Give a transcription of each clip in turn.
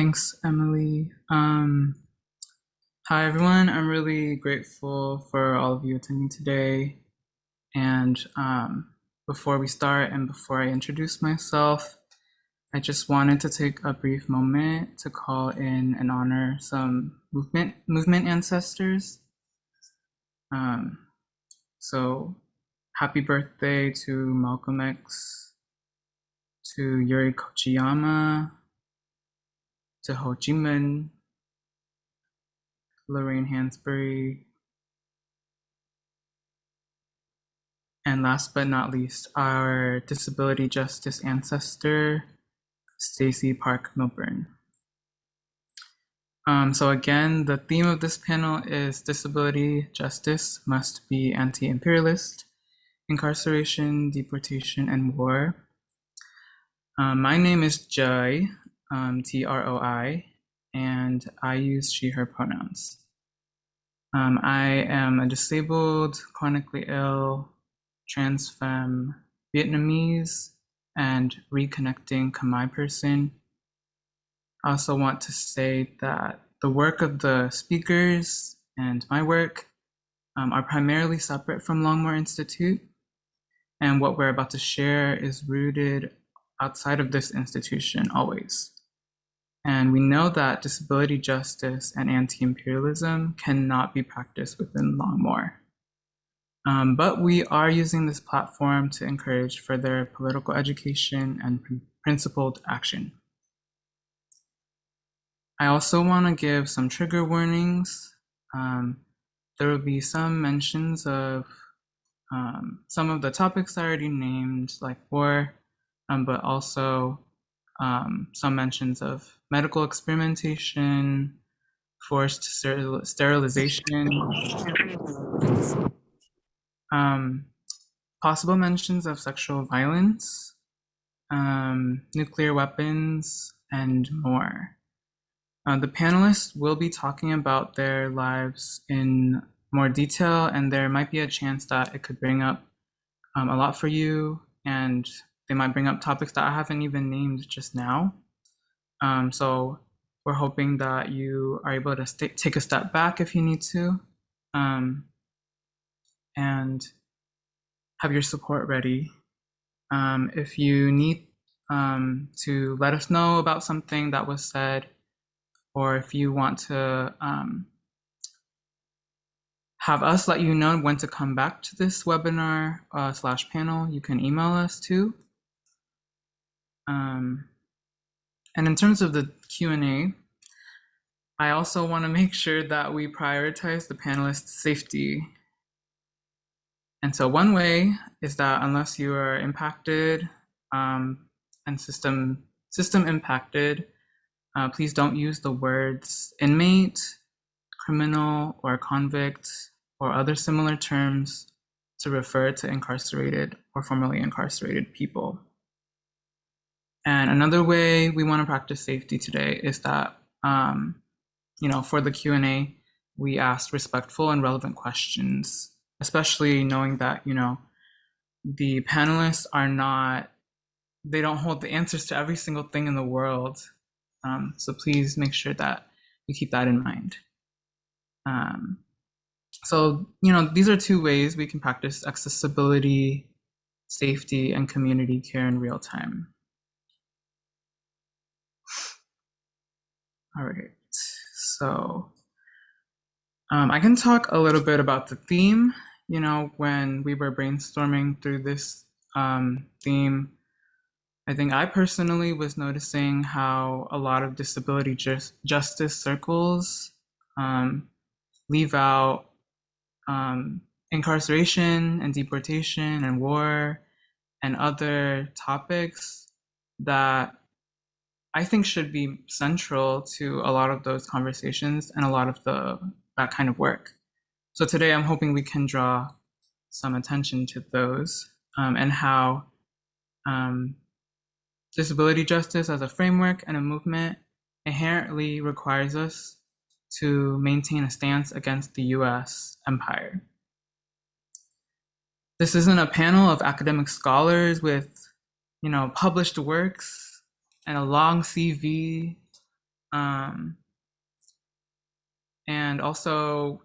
Thanks, Emily. Hi, everyone. I'm really grateful for all of you attending today. And before we start and before I introduce myself, I just wanted to take a brief moment to call in and honor some movement ancestors. So happy birthday to Malcolm X, to Yuri Kochiyama, to Ho Chi Minh, Lorraine Hansberry, and last but not least, our disability justice ancestor, Stacey Park Milburn. So again, the theme of this panel is disability justice must be anti-imperialist, incarceration, deportation, and war. My name is Joy, Troi, and I use she, her pronouns. I am a disabled, chronically ill, trans femme, Vietnamese, and reconnecting Khmer person. I also want to say that the work of the speakers and my work are primarily separate from Longmore Institute, and what we're about to share is rooted outside of this institution always. And we know that disability justice and anti-imperialism cannot be practiced within Longmore. But we are using this platform to encourage further political education and principled action. I also want to give some trigger warnings. There will be some mentions of some of the topics I already named, like war, but also some mentions of medical experimentation, forced sterilization, possible mentions of sexual violence, nuclear weapons, and more. The panelists will be talking about their lives in more detail, and there might be a chance that it could bring up a lot for you, and they might bring up topics that I haven't even named just now. So we're hoping that you are able to take a step back if you need to, and have your support ready. If you need to let us know about something that was said, or if you want to have us let you know when to come back to this webinar / panel, you can email us too. And in terms of the Q&A, I also want to make sure that we prioritize the panelists' safety. And so one way is that unless you are impacted and system impacted, please don't use the words inmate, criminal, or convict, or other similar terms to refer to incarcerated or formerly incarcerated people. And another way we want to practice safety today is that, for the Q&A, we asked respectful and relevant questions, especially knowing that, the panelists they don't hold the answers to every single thing in the world. So please make sure that you keep that in mind. So, these are two ways we can practice accessibility, safety, and community care in real time. All right, so I can talk a little bit about the theme. When we were brainstorming through this theme, I think I personally was noticing how a lot of disability justice circles leave out incarceration and deportation and war and other topics that I think should be central to a lot of those conversations and a lot of that kind of work. So today I'm hoping we can draw some attention to those and how disability justice as a framework and a movement inherently requires us to maintain a stance against the US empire. This isn't a panel of academic scholars with, published works and a long CV And also,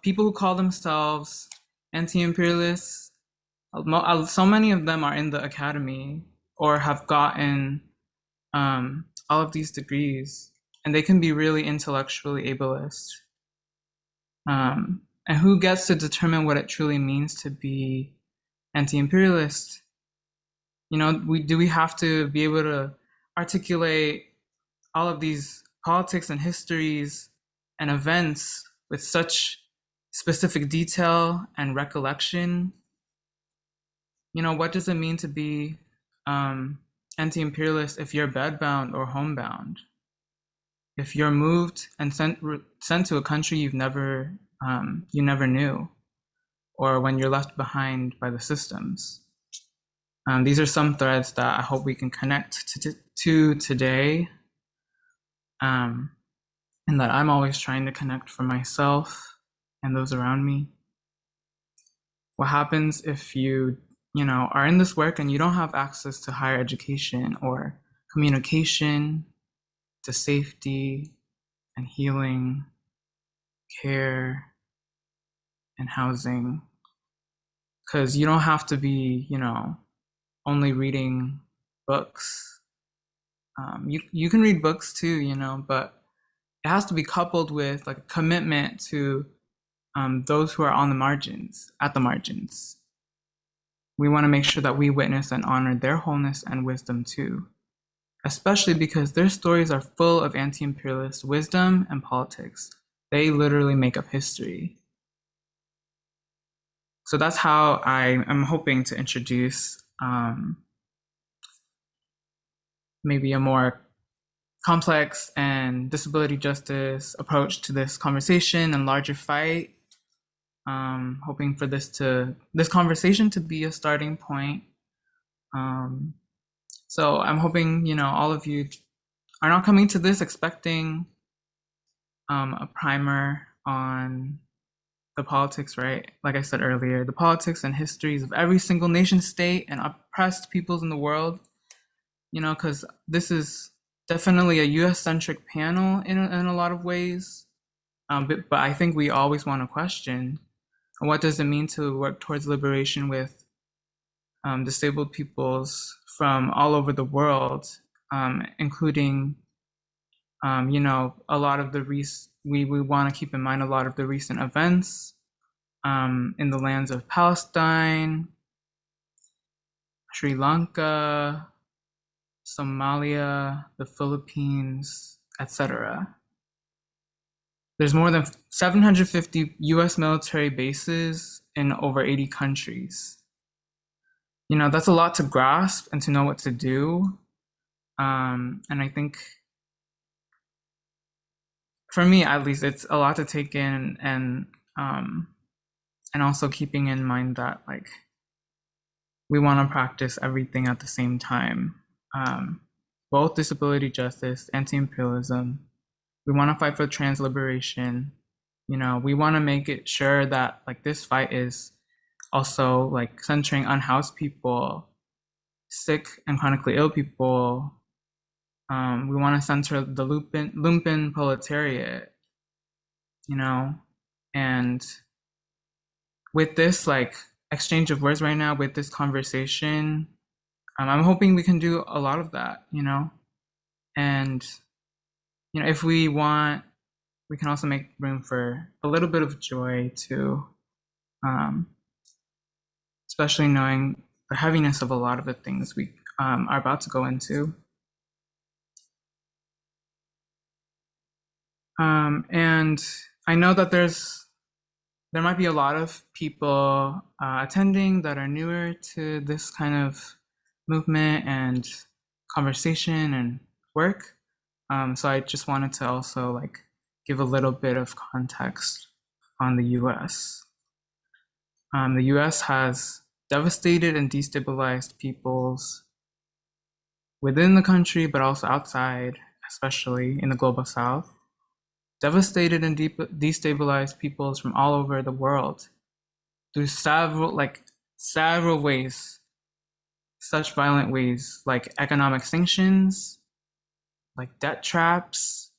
people who call themselves anti-imperialists, so many of them are in the academy or have gotten all of these degrees, and they can be really intellectually ableist. And who gets to determine what it truly means to be anti-imperialist? Do we have to be able to articulate all of these politics and histories and events with such specific detail and recollection? What does it mean to be anti-imperialist if you're bedbound or homebound? If you're moved and sent to a country you never knew, or when you're left behind by the systems. These are some threads that I hope we can connect to today, and that I'm always trying to connect for myself and those around me. What happens if you are in this work and you don't have access to higher education or communication, to safety and healing, care and housing? Because you don't have to be, only reading books. You can read books too, but it has to be coupled with like a commitment to those who are on the margins, at the margins. We want to make sure that we witness and honor their wholeness and wisdom too, especially because their stories are full of anti-imperialist wisdom and politics. They literally make up history. So that's how I am hoping to introduce maybe a more complex and disability justice approach to this conversation and larger fight. Hoping for this conversation to be a starting point. So I'm hoping, all of you are not coming to this expecting a primer on the politics, right? Like I said earlier, the politics and histories of every single nation state and oppressed peoples in the world, because this is definitely a US-centric panel in a lot of ways. But I think we always want to question, what does it mean to work towards liberation with disabled peoples from all over the world, including, a lot of the we want to keep in mind a lot of the recent events in the lands of Palestine, Sri Lanka, Somalia, the Philippines, etc. There's more than 750 US military bases in over 80 countries. That's a lot to grasp and to know what to do. And I think, for me at least, it's a lot to take in, and also keeping in mind that we want to practice everything at the same time. Both disability justice, anti-imperialism. We want to fight for trans liberation. We want to make it sure that this fight is also centering unhoused people, sick and chronically ill people. We want to center the lumpen proletariat, and with this exchange of words right now, with this conversation, I'm hoping we can do a lot of that, and if we want, we can also make room for a little bit of joy too, especially knowing the heaviness of a lot of the things we are about to go into. And I know that there might be a lot of people attending that are newer to this kind of movement and conversation and work. So I just wanted to also give a little bit of context on the US. The US has devastated and destabilized peoples within the country, but also outside, especially in the global South. Devastated and destabilized peoples from all over the world through several ways, such violent ways like economic sanctions, like debt traps,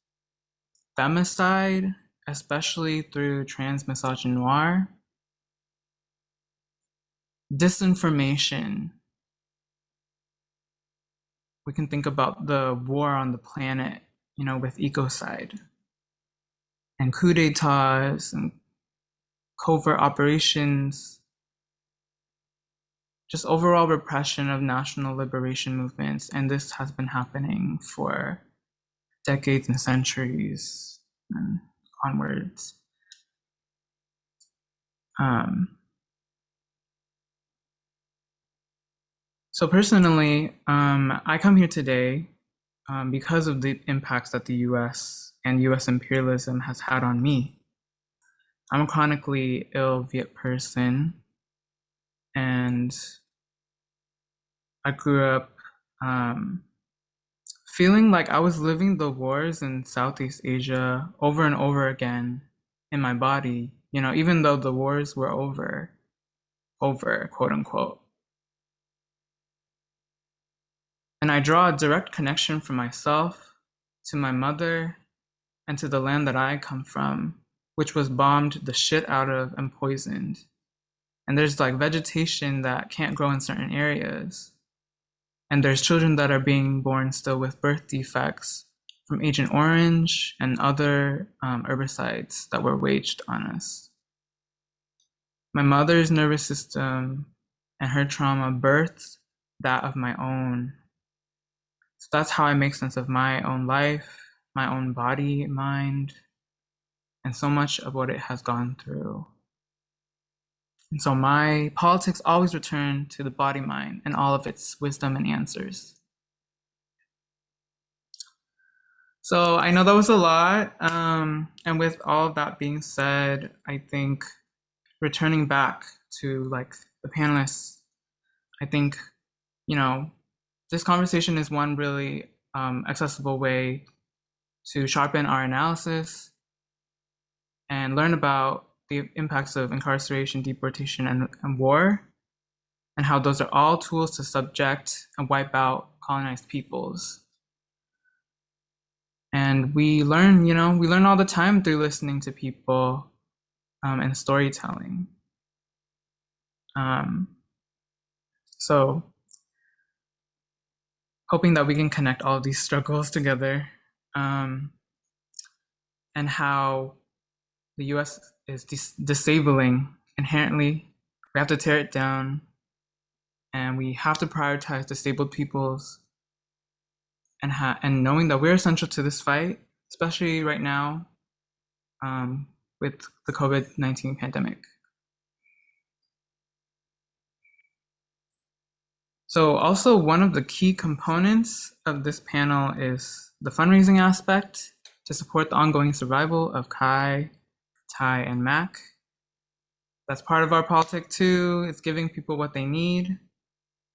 femicide, especially through trans misogynoir, disinformation. We can think about the war on the planet, with ecocide and coup d'etats and covert operations, just overall repression of national liberation movements. And this has been happening for decades and centuries and onwards. So personally, I come here today because of the impacts that the US and US imperialism has had on me. I'm a chronically ill Viet person, and I grew up feeling like I was living the wars in Southeast Asia over and over again in my body, even though the wars were over, quote unquote. And I draw a direct connection from myself to my mother and to the land that I come from, which was bombed the shit out of and poisoned. And there's like vegetation that can't grow in certain areas. And there's children that are being born still with birth defects from Agent Orange and other herbicides that were waged on us. My mother's nervous system and her trauma birthed that of my own. So that's how I make sense of my own life, my own body, mind, and so much of what it has gone through. And so my politics always return to the body mind and all of its wisdom and answers. So I know that was a lot. And with all of that being said, I think returning back to like the panelists, I think, this conversation is one really accessible way to sharpen our analysis and learn about the impacts of incarceration, deportation, and war, and how those are all tools to subject and wipe out colonized peoples. And we learn all the time through listening to people and storytelling. So hoping that we can connect all of these struggles together, and how the US is disabling inherently. We have to tear it down, and we have to prioritize disabled peoples, and knowing that we're essential to this fight, especially right now with the COVID-19 pandemic. So also one of the key components of this panel is the fundraising aspect to support the ongoing survival of Kai, Tai, and Mac. That's part of our politic too. It's giving people what they need.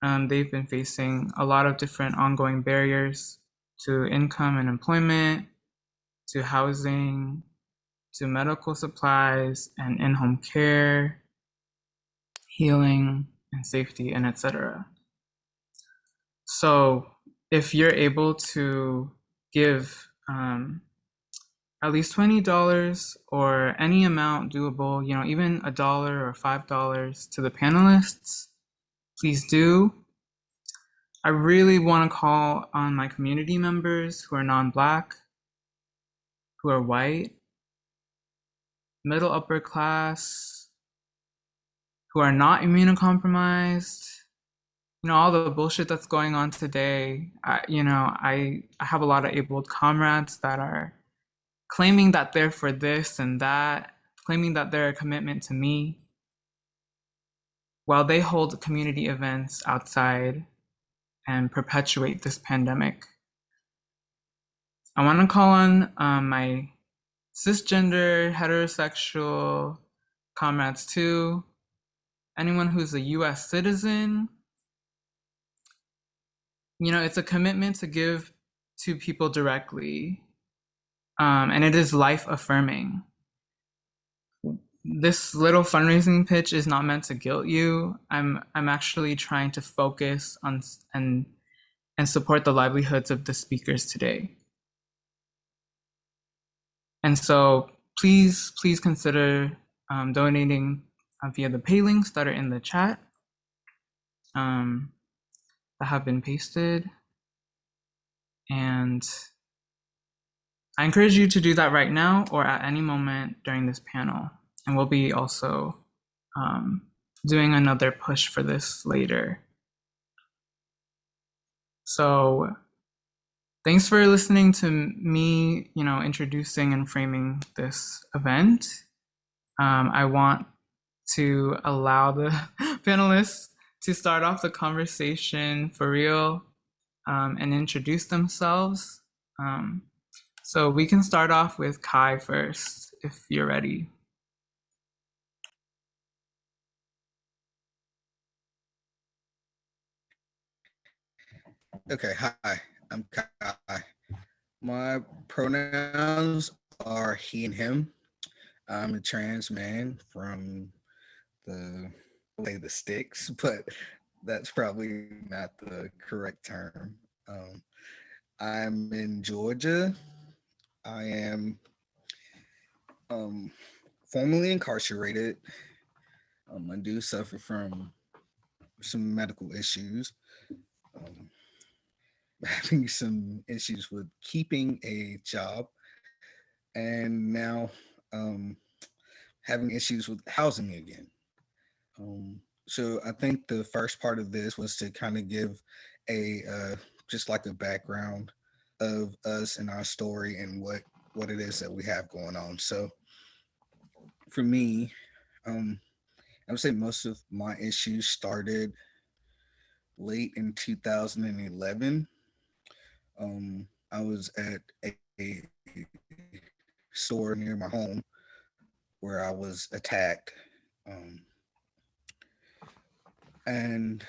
They've been facing a lot of different ongoing barriers to income and employment, to housing, to medical supplies and in-home care, healing and safety, and etc. So if you're able to give at least $20 or any amount doable, even $1 or $5 to the panelists, please do. I really want to call on my community members who are non-Black, who are white, middle upper class, who are not immunocompromised. All the bullshit that's going on today. I have a lot of abled comrades that are claiming that they're for this and that, claiming that they're a commitment to me, while they hold community events outside and perpetuate this pandemic. I want to call on my cisgender, heterosexual comrades too, anyone who's a US citizen. It's a commitment to give to people directly, and it is life affirming. This little fundraising pitch is not meant to guilt you. I'm actually trying to focus on and support the livelihoods of the speakers today. And so please consider donating via the pay links that are in the chat that have been pasted. And I encourage you to do that right now or at any moment during this panel. And we'll be also doing another push for this later. So thanks for listening to me, introducing and framing this event. I want to allow the panelists to start off the conversation for real and introduce themselves. So we can start off with Kai first, if you're ready. Okay, hi, I'm Kai. My pronouns are he and him. I'm a trans man from the sticks, but that's probably not the correct term. I'm in Georgia. I am formerly incarcerated. I do suffer from some medical issues. Um, having some issues with keeping a job, and now um, having issues with housing again. So I think the first part of this was to kind of give a just like a background of us and our story and what it is that we have going on. So for me, um, I would say most of my issues started late in 2011. I was at a store near my home where I was attacked. Um, and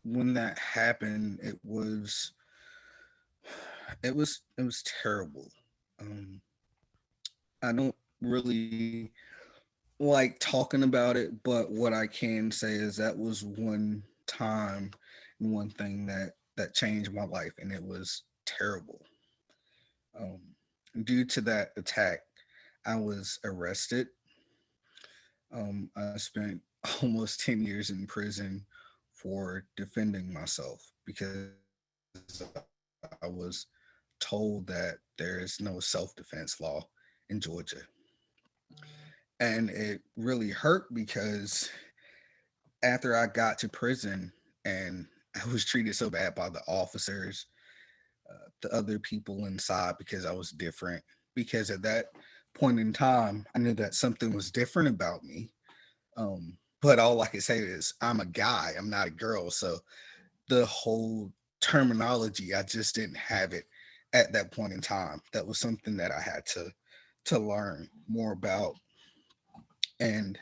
when that happened, it was terrible. Um, I don't really like talking about it, but what I can say is that was one time and one thing that changed my life, and it was terrible. Um, Due to that attack, I was arrested. I spent almost 10 years in prison for defending myself because I was told that there is no self-defense law in Georgia. And it really hurt because after I got to prison and I was treated so bad by the officers, the other people inside because I was different. Because at that point in time, I knew that something was different about me. But all I can say is I'm a guy, I'm not a girl. So the whole terminology, I just didn't have it at that point in time. That was something that I had to learn more about. And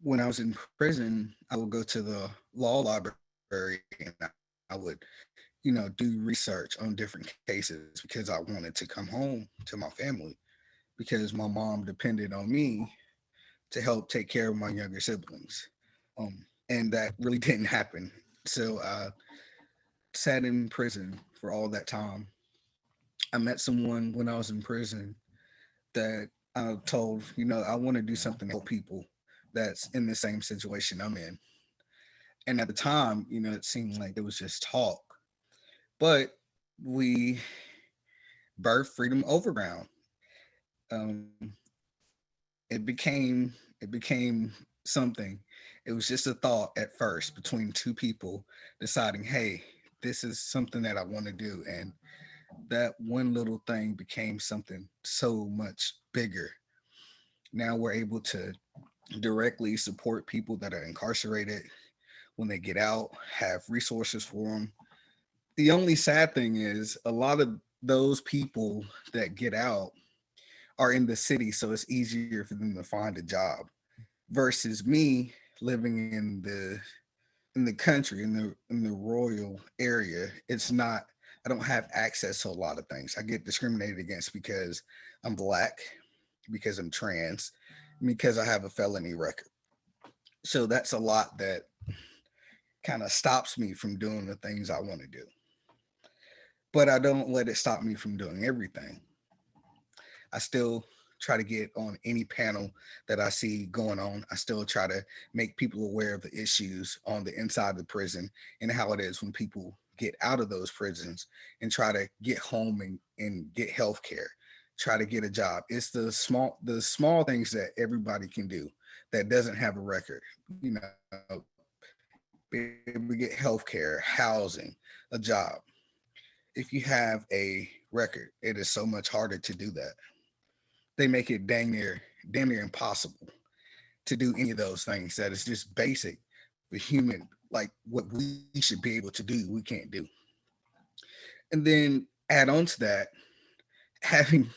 when I was in prison, I would go to the law library and I would, do research on different cases because I wanted to come home to my family because my mom depended on me to help take care of my younger siblings. And that really didn't happen. So I sat in prison for all that time. I met someone when I was in prison that I told, I want to do something to help people that's in the same situation I'm in. And at the time, it seemed like it was just talk. But we birthed Freedom Overground. Um, it became something. It was just a thought at first between two people deciding, hey, this is something that I want to do. And that one little thing became something so much bigger. Now we're able to directly support people that are incarcerated when they get out, have resources for them. The only sad thing is a lot of those people that get out are in the city, so it's easier for them to find a job versus me living in the country in the rural area. It's not, I don't have access to a lot of things. I get discriminated against because I'm black, because I'm trans, because I have a felony record. So that's a lot that kind of stops me from doing the things I want to do. But I don't let it stop me from doing everything. I still try to get on any panel that I see going on. I still try to make people aware of the issues on the inside of the prison and how it is when people get out of those prisons and try to get home and get health care, try to get a job. It's the small things that everybody can do that doesn't have a record. You know, be able to get health care, housing, a job. If you have a record, it is so much harder to do that. They make it damn near impossible to do any of those things that is just basic for human, like what we should be able to do, we can't do. And then add on to that, having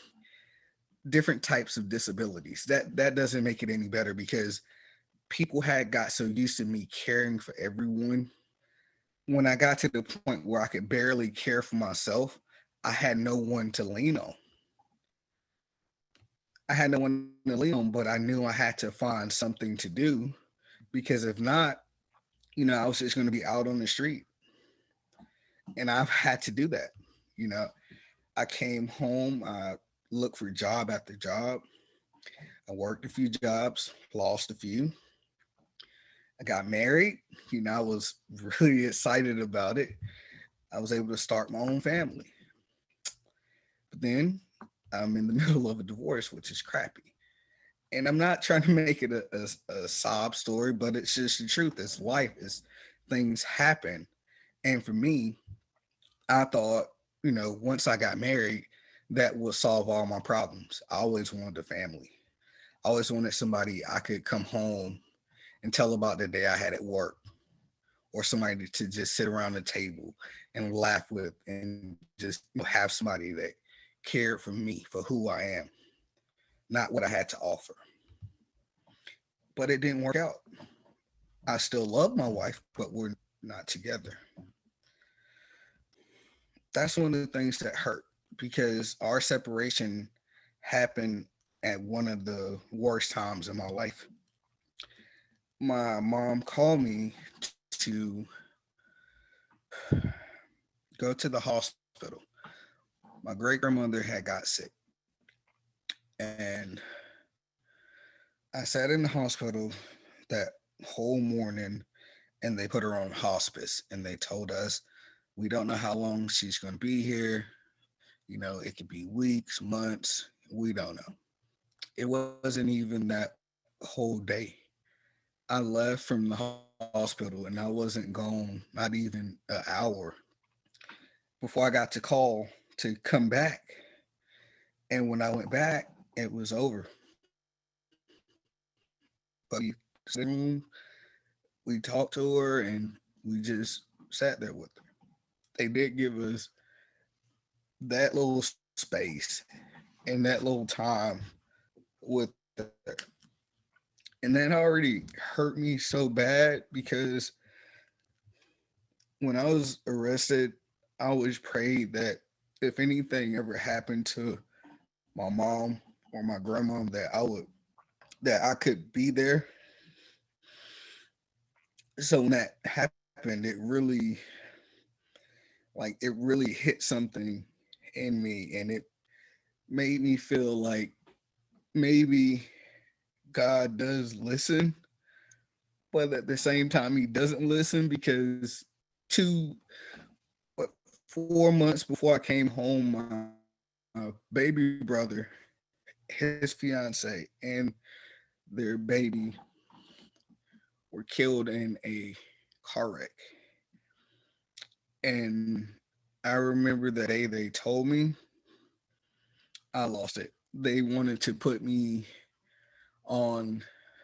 different types of disabilities. That doesn't make it any better because people had got so used to me caring for everyone. When I got to the point where I could barely care for myself, I had no one to lean on. I had no one to lean on, but I knew I had to find something to do because if not, I was just going to be out on the street. And I've had to do that. You know, I came home, I looked for job after job. I worked a few jobs, lost a few. I got married. I was really excited about it. I was able to start my own family. But then I'm in the middle of a divorce, which is crappy. And I'm not trying to make it a sob story, but it's just the truth. It's life. It's things happen. And for me, I thought, once I got married, that would solve all my problems. I always wanted a family. I always wanted somebody I could come home and tell about the day I had at work, or somebody to just sit around the table and laugh with, and just have somebody that cared for me for who I am, not what I had to offer. But it didn't work out. I still love my wife, but we're not together. That's one of the things that hurt because our separation happened at one of the worst times in my life. My mom called me to go to the hospital. My great grandmother had got sick, and I sat in the hospital that whole morning, and they put her on hospice, and they told us, we don't know how long she's going to be here. It could be weeks, months. We don't know. It wasn't even that whole day. I left from the hospital and I wasn't gone, not even an hour before I got to call to come back. And when I went back, it was over. But we sat in the room, we talked to her, and we just sat there with her. They did give us that little space and that little time with her. And that already hurt me so bad because when I was arrested, I always prayed that if anything ever happened to my mom or my grandma, that I could be there. So when that happened, it really hit something in me, and it made me feel like maybe God does listen, but at the same time he doesn't listen because two what 4 months before I came home, my baby brother, his fiance, and their baby were killed in a car wreck. And I remember the day they told me, I lost it. They wanted to put me on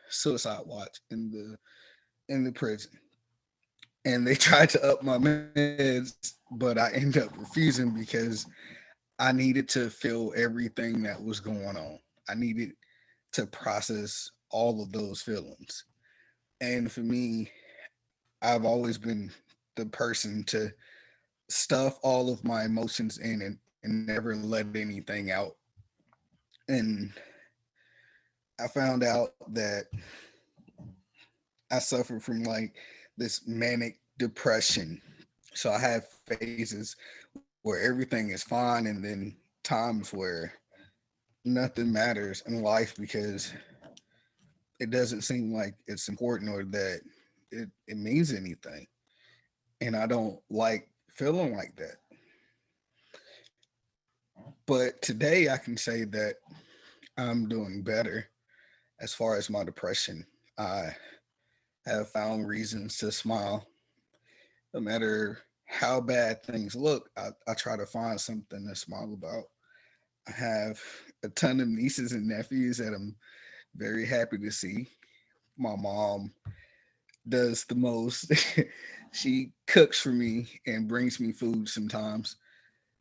suicide watch in the prison. And they tried to up my meds, but I ended up refusing because I needed to feel everything that was going on. I needed to process all of those feelings. And for me, I've always been the person to stuff all of my emotions in and never let anything out. And I found out that I suffer from like this manic depression. So I have phases where everything is fine, and then times where nothing matters in life because it doesn't seem like it's important or that it means anything. And I don't like feeling like that. But today I can say that I'm doing better as far as my depression. I have found reasons to smile. No matter how bad things look, I try to find something to smile about. I have a ton of nieces and nephews that I'm very happy to see. My mom does the most. She cooks for me and brings me food sometimes.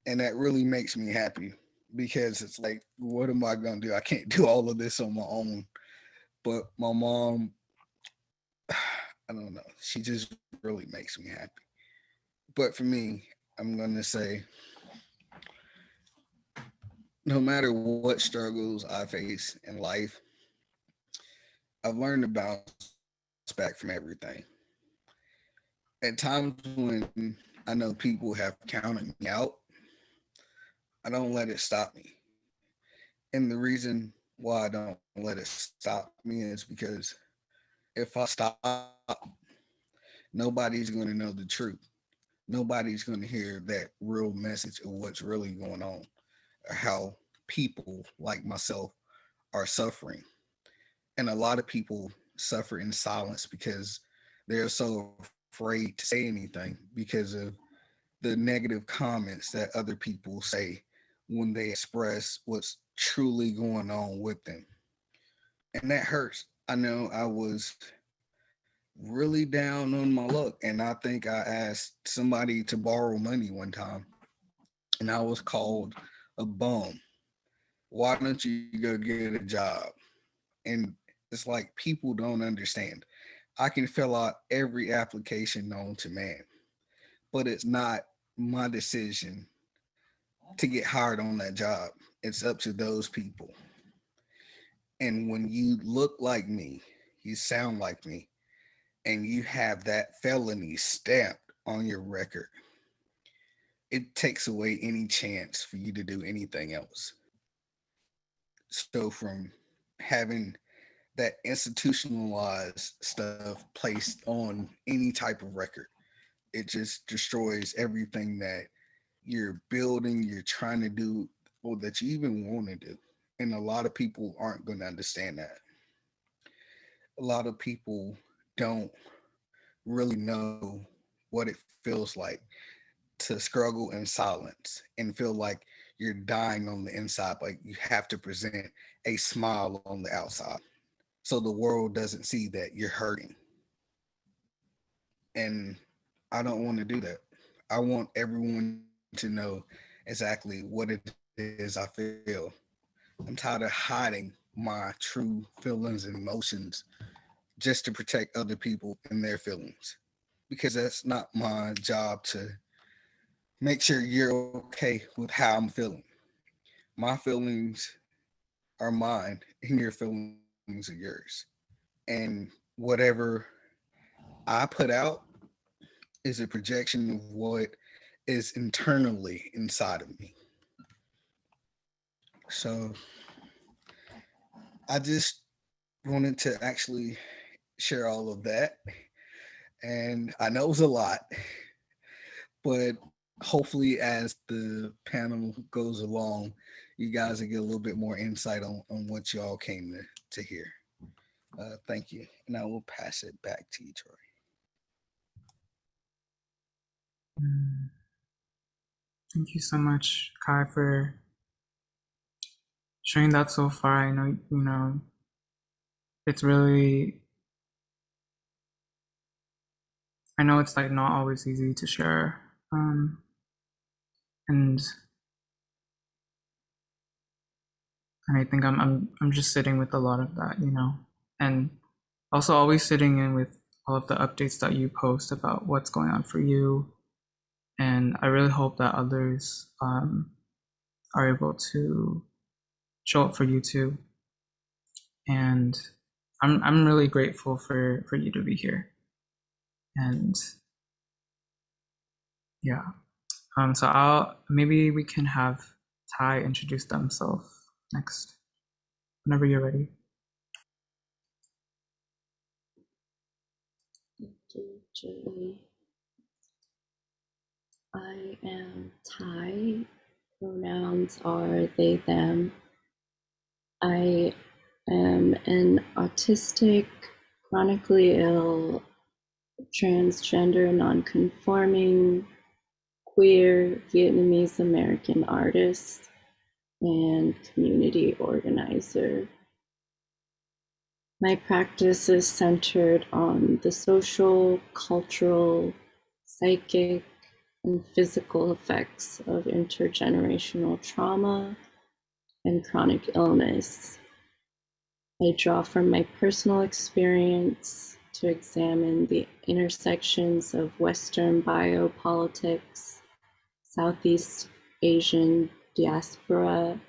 And that really makes me happy because it's like, what am I going to do? I can't do all of this on my own. But my mom, I don't know, she just really makes me happy. But for me, I'm going to say, no matter what struggles I face in life, I've learned to bounce back from everything. At times when I know people have counted me out, I don't let it stop me. And the reason why I don't let it stop me is because if I stop, nobody's going to know the truth. Nobody's going to hear that real message of what's really going on or how people like myself are suffering. And a lot of people suffer in silence because they're so afraid to say anything because of the negative comments that other people say when they express what's truly going on with them. And that hurts. I know I was really down on my luck, and I think I asked somebody to borrow money one time, and I was called a bum. Why don't you go get a job? And it's like people don't understand. I can fill out every application known to man, but it's not my decision to get hired on that job. It's up to those people. And when you look like me, you sound like me, and you have that felony stamped on your record, it takes away any chance for you to do anything else. So, from having that institutionalized stuff placed on any type of record, it just destroys everything that you're building, you're trying to do, or that you even want to do. And a lot of people aren't going to understand that. A lot of people don't really know what it feels like to struggle in silence and feel like you're dying on the inside, like you have to present a smile on the outside so the world doesn't see that you're hurting. And I don't want to do that. I want everyone to know exactly what it is I feel. I'm tired of hiding my true feelings and emotions just to protect other people and their feelings because that's not my job to make sure you're okay with how I'm feeling. My feelings are mine and your feelings are yours. And whatever I put out is a projection of what is internally inside of me. So I just wanted to actually share all of that. And I know it was a lot, but hopefully, as the panel goes along, you guys will get a little bit more insight on what y'all came to hear. Thank you. And I will pass it back to you, Troy. Mm. Thank you so much, Kai, for sharing that so far. I know, it's really, I know it's like not always easy to share. And I think I'm just sitting with a lot of that, and also always sitting in with all of the updates that you post about what's going on for you. And I really hope that others are able to show up for you too. And I'm really grateful for you to be here. And yeah, so I'll maybe we can have Ty introduce themselves Next, whenever you're ready. I am Thai. Pronouns are they, them. I am an autistic, chronically ill, transgender, non-conforming, queer Vietnamese American artist and community organizer. My practice is centered on the social, cultural, psychic, and physical effects of intergenerational trauma and chronic illness. I draw from my personal experience to examine the intersections of Western biopolitics, Southeast Asian diaspora,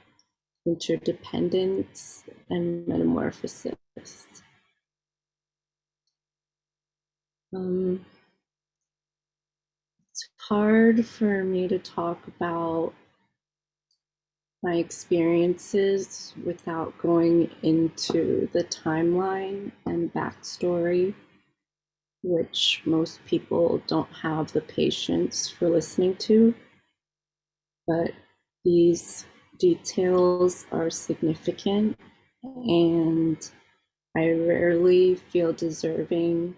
interdependence, and metamorphosis. It's hard for me to talk about my experiences without going into the timeline and backstory, which most people don't have the patience for listening to. But these details are significant, and I rarely feel deserving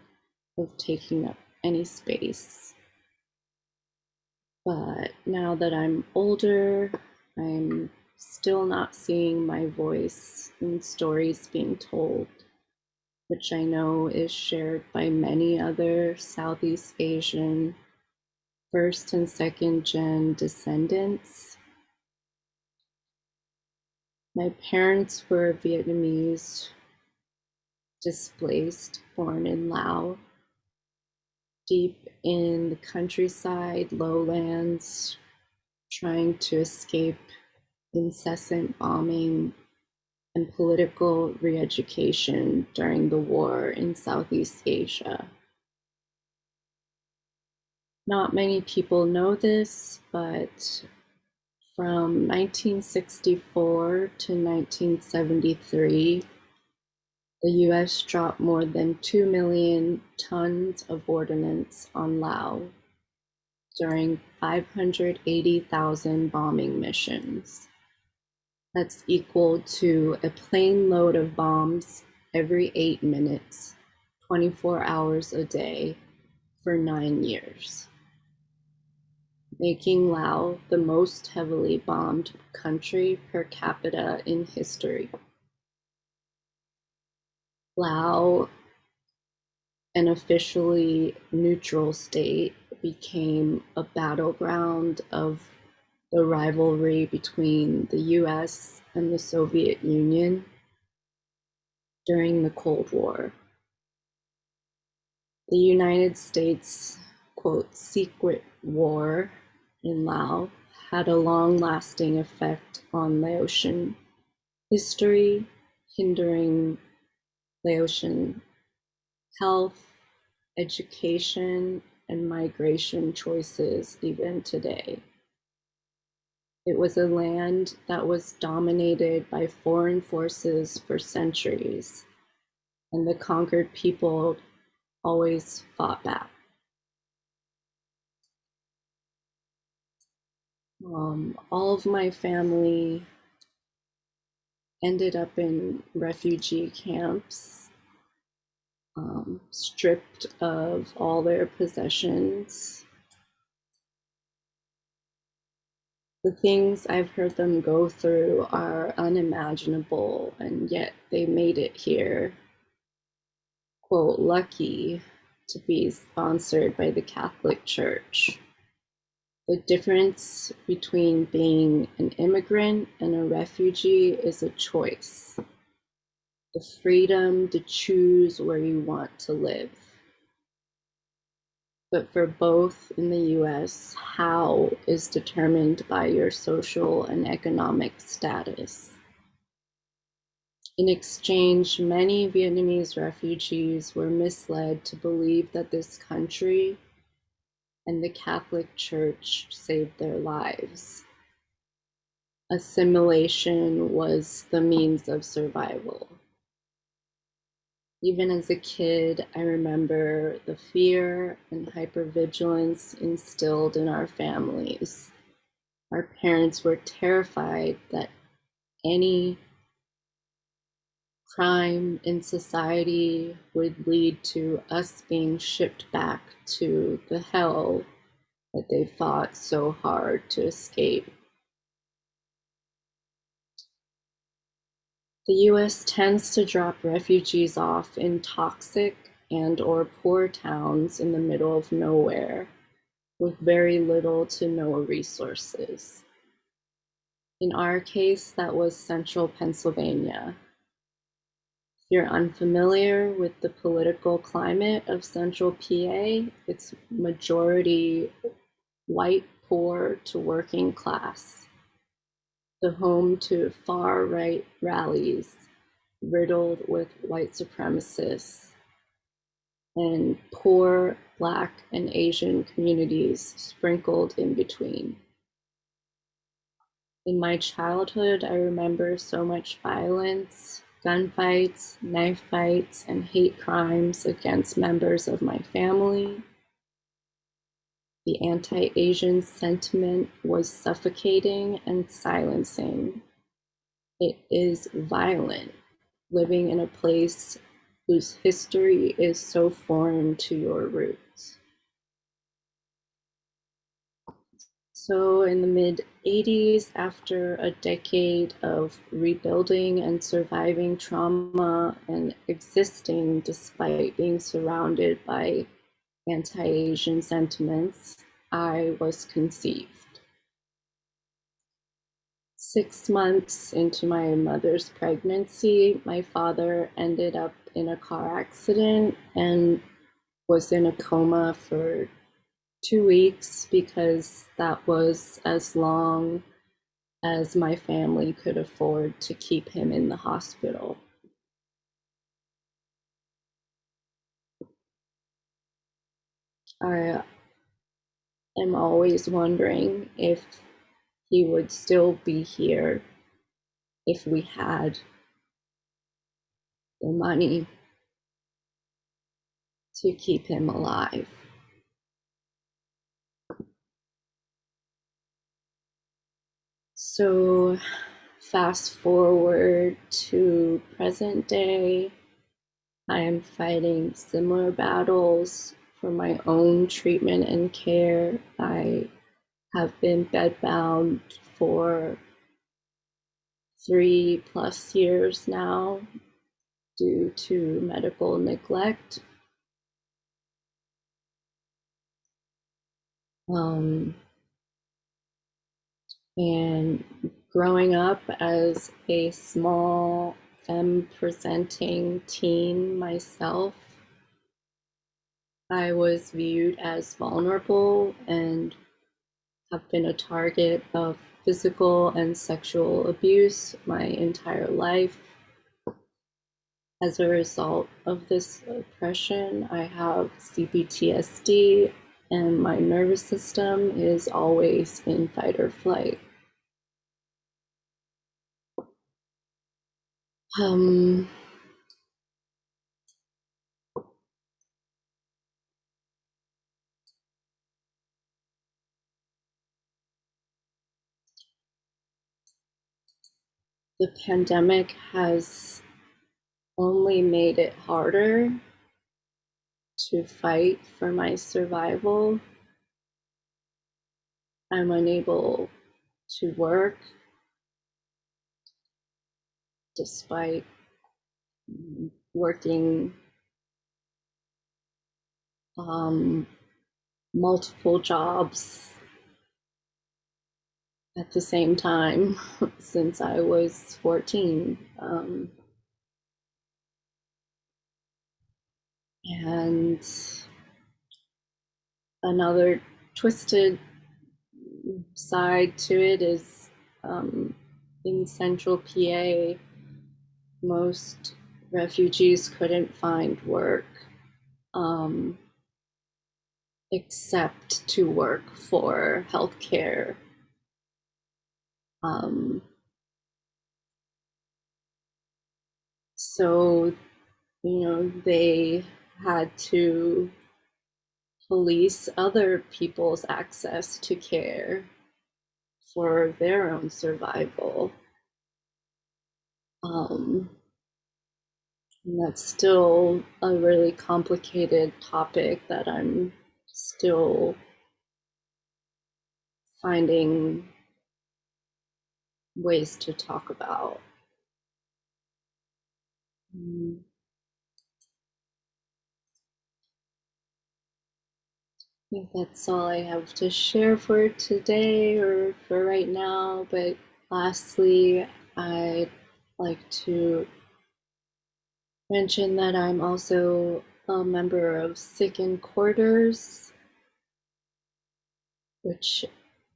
of taking up any space. But now that I'm older, I'm still not seeing my voice in stories being told, which I know is shared by many other Southeast Asian first and second gen descendants. My parents were Vietnamese, displaced, born in Laos, deep in the countryside, lowlands, trying to escape incessant bombing and political re-education during the war in Southeast Asia. Not many people know this, but from 1964 to 1973, the US dropped more than 2 million tons of ordnance on Laos during 580,000 bombing missions. That's equal to a plane load of bombs every 8 minutes, 24 hours a day for 9 years, making Laos the most heavily bombed country per capita in history. Laos, an officially neutral state, became a battleground of the rivalry between the US and the Soviet Union during the Cold War. The United States, quote, secret war in Laos had a long-lasting effect on Laotian history, hindering Laotian health, education, and migration choices even today. It was a land that was dominated by foreign forces for centuries, and the conquered people always fought back. All of my family ended up in refugee camps, stripped of all their possessions. The things I've heard them go through are unimaginable, and yet they made it here. Quote, lucky to be sponsored by the Catholic Church. The difference between being an immigrant and a refugee is a choice. The freedom to choose where you want to live. But for both in the US, how is determined by your social and economic status. In exchange, many Vietnamese refugees were misled to believe that this country and the Catholic Church saved their lives. assimilation was the means of survival. Even as a kid, I remember the fear and hypervigilance instilled in our families. Our parents were terrified that any crime in society would lead to us being shipped back to the hell that they fought so hard to escape. The US tends to drop refugees off in toxic and/or poor towns in the middle of nowhere with very little to no resources. In our case, that was central Pennsylvania. If you're unfamiliar with the political climate of central PA, it's majority white, poor to working class. The home to far-right rallies riddled with white supremacists, and poor Black and Asian communities sprinkled in between. In my childhood, I remember so much violence, gunfights, knife fights, and hate crimes against members of my family. The anti-Asian sentiment was suffocating and silencing. It is violent, living in a place whose history is so foreign to your roots. So in the mid-80s, after a decade of rebuilding and surviving trauma and existing despite being surrounded by anti-Asian sentiments, I was conceived. 6 months into my mother's pregnancy, my father ended up in a car accident and was in a coma for 2 weeks because that was as long as my family could afford to keep him in the hospital. I am always wondering if he would still be here if we had the money to keep him alive. So fast forward to present day, I am fighting similar battles for my own treatment and care. I have been bedbound for 3+ years now due to medical neglect. And growing up as a small femme-presenting teen myself, I was viewed as vulnerable and have been a target of physical and sexual abuse my entire life. As a result of this oppression, I have CPTSD, and my nervous system is always in fight or flight. The pandemic has only made it harder to fight for my survival. I'm unable to work despite working multiple jobs at the same time since I was 14. And another twisted side to it is in central PA, most refugees couldn't find work except to work for healthcare So, they had to police other people's access to care for their own survival. And that's still a really complicated topic that I'm still finding ways to talk about. I think that's all I have to share for today or for right now. But lastly, I'd like to mention that I'm also a member of Sick in Quarters, which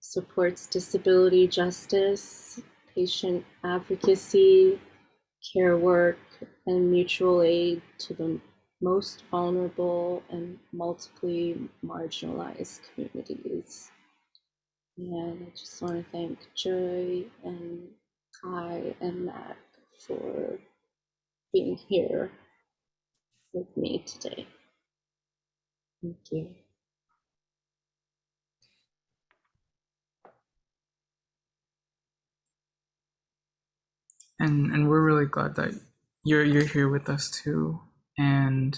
supports disability justice, patient advocacy, care work, and mutual aid to the most vulnerable and multiply marginalized communities. And I just want to thank Joy and Kai and Mac for being here with me today. Thank you. And we're really glad that you're here with us too. And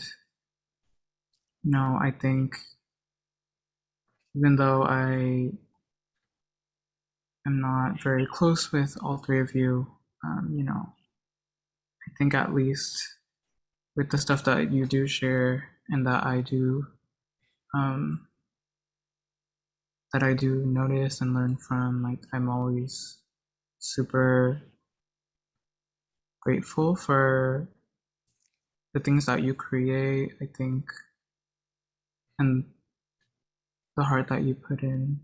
I think even though I am not very close with all three of you, I think at least with the stuff that you do share and that I do notice and learn from, like, I'm always super grateful for the things that you create, I think, and the heart that you put in,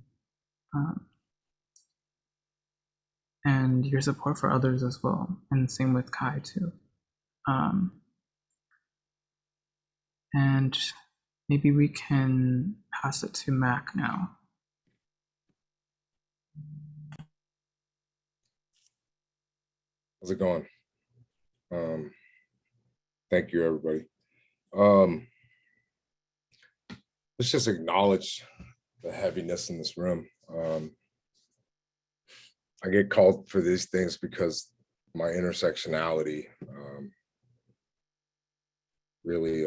and your support for others as well, and same with Kai too. And maybe we can pass it to Mac now. How's it going? Thank you, everybody. Let's just acknowledge the heaviness in this room. I get called for these things because my intersectionality really,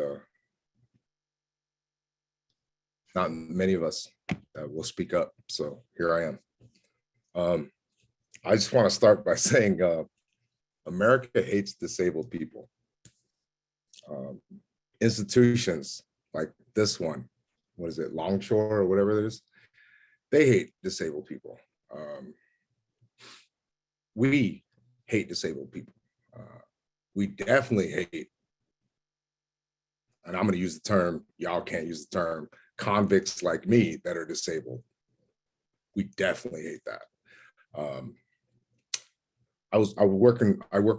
not many of us will speak up. So here I am. I just want to start by saying America hates disabled people. Institutions like this one, what is it, Longshore or whatever it is, they hate disabled people. We hate disabled people. We definitely hate, and I'm going to use the term, y'all can't use the term, convicts like me that are disabled. We definitely hate that. I work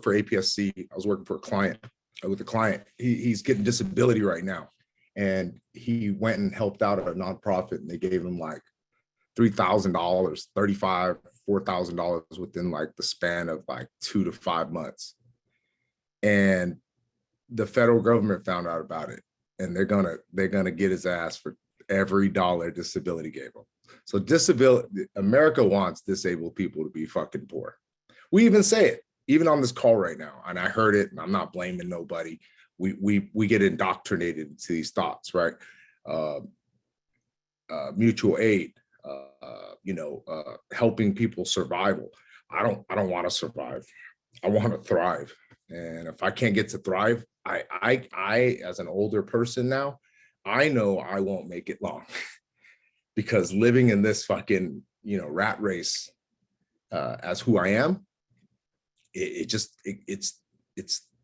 for APSC. I was working for a client, with a client. He's getting disability right now. And he went and helped out at a nonprofit, and they gave him like $3,000, $3,500, $4,000 within like the span of like 2 to 5 months. And the federal government found out about it, and they're gonna get his ass for every dollar disability gave him. So America wants disabled people to be fucking poor. We even say it, even on this call right now, and I heard it, and I'm not blaming nobody. We get indoctrinated into these thoughts, right? Mutual aid, helping people survival. I don't want to survive. I want to thrive. And if I can't get to thrive, I as an older person now, I know I won't make it long because living in this fucking, rat race as who I am, it's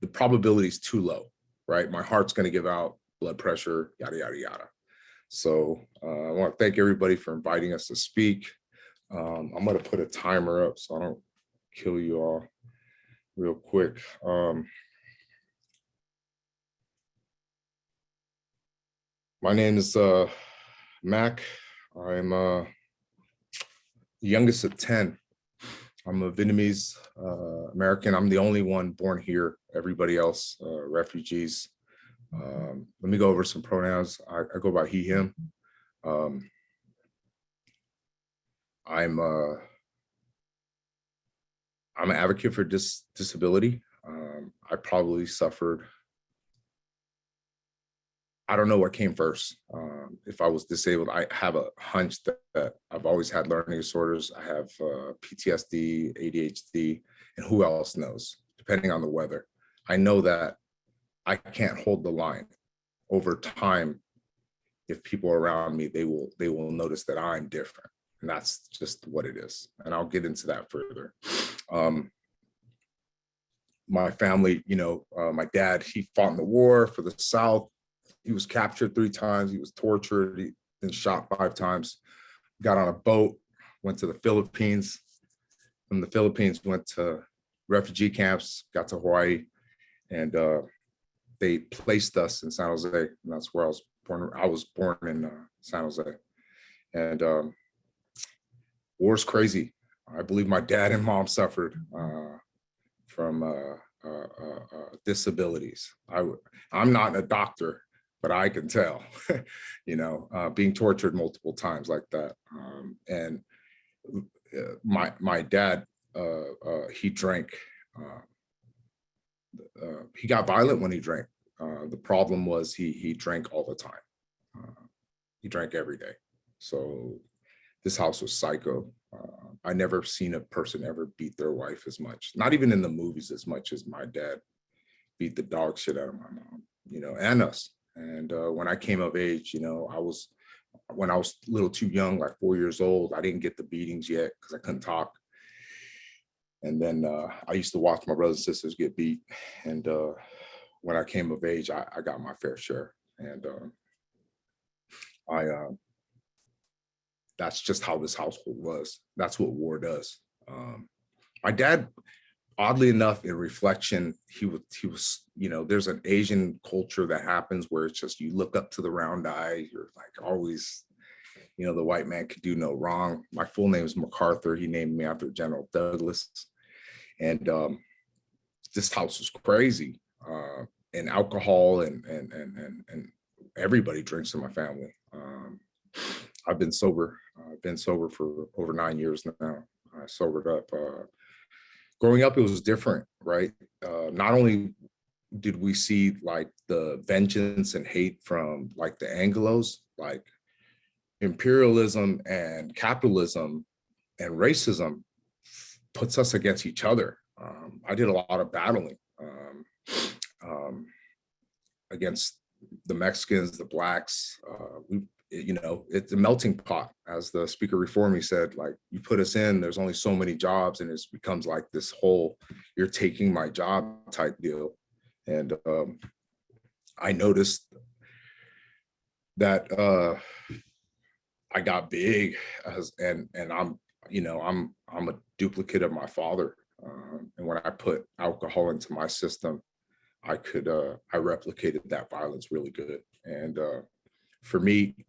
the probability is too low, right? My heart's going to give out, blood pressure, yada, yada, yada. So I want to thank everybody for inviting us to speak. I'm going to put a timer up so I don't kill you all real quick. My name is Mac. I'm youngest of 10. I'm a Vietnamese American. I'm the only one born here. Everybody else, refugees. Let me go over some pronouns. I go by he, him. I'm an advocate for disability. I probably suffered, I don't know what came first. If I was disabled, I have a hunch that I've always had learning disorders. I have PTSD, ADHD, and who else knows, depending on the weather. I know that I can't hold the line. Over time, if people around me, they will notice that I'm different. And that's just what it is. And I'll get into that further. My family, my dad, he fought in the war for the South. He was captured 3 times. He was tortured. He been shot 5 times. Got on a boat, went to the Philippines. From the Philippines, went to refugee camps, got to Hawaii, and they placed us in San Jose. And that's where I was born. I was born in San Jose. And war's crazy. I believe my dad and mom suffered from disabilities. I'm not a doctor, but I can tell, being tortured multiple times like that. And my dad, he drank. He got violent when he drank. The problem was he drank all the time. He drank every day. So this house was psycho. I never seen a person ever beat their wife as much, not even in the movies, as much as my dad beat the dog shit out of my mom, and us. And when I came of age, when I was a little too young, like 4 years old, I didn't get the beatings yet because I couldn't talk. And then I used to watch my brothers and sisters get beat. And when I came of age, I got my fair share. And that's just how this household was. That's what war does. My dad, oddly enough, in reflection, he was, there's an Asian culture that happens where it's just, you look up to the round eye, you're like always, the white man could do no wrong. My full name is MacArthur. He named me after General Douglas. And this house was crazy. And alcohol and everybody drinks in my family. I've been sober. I've been sober for over 9 years now. I sobered up. Growing up, it was different, right? Not only did we see like the vengeance and hate from like the Anglos, like imperialism and capitalism and racism puts us against each other. I did a lot of battling against the Mexicans, the Blacks. It's a melting pot, as the speaker before me said. Like, you put us in, there's only so many jobs, and it becomes like this whole "you're taking my job" type deal. And I noticed that I got big, and I'm a duplicate of my father. And when I put alcohol into my system, I replicated that violence really good. And for me,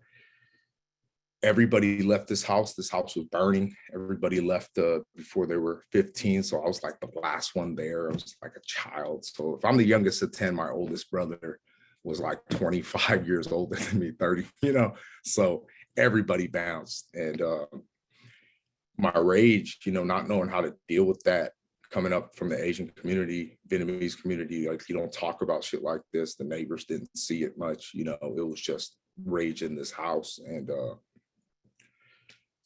everybody left this house. This house was burning. Everybody left before they were 15. So I was like the last one there. I was like a child. So if I'm the youngest of 10, my oldest brother was like 25 years older than me, 30, so everybody bounced. And my rage, not knowing how to deal with that, coming up from the Asian community, Vietnamese community, like, you don't talk about shit like this. The neighbors didn't see it much, it was just rage in this house. And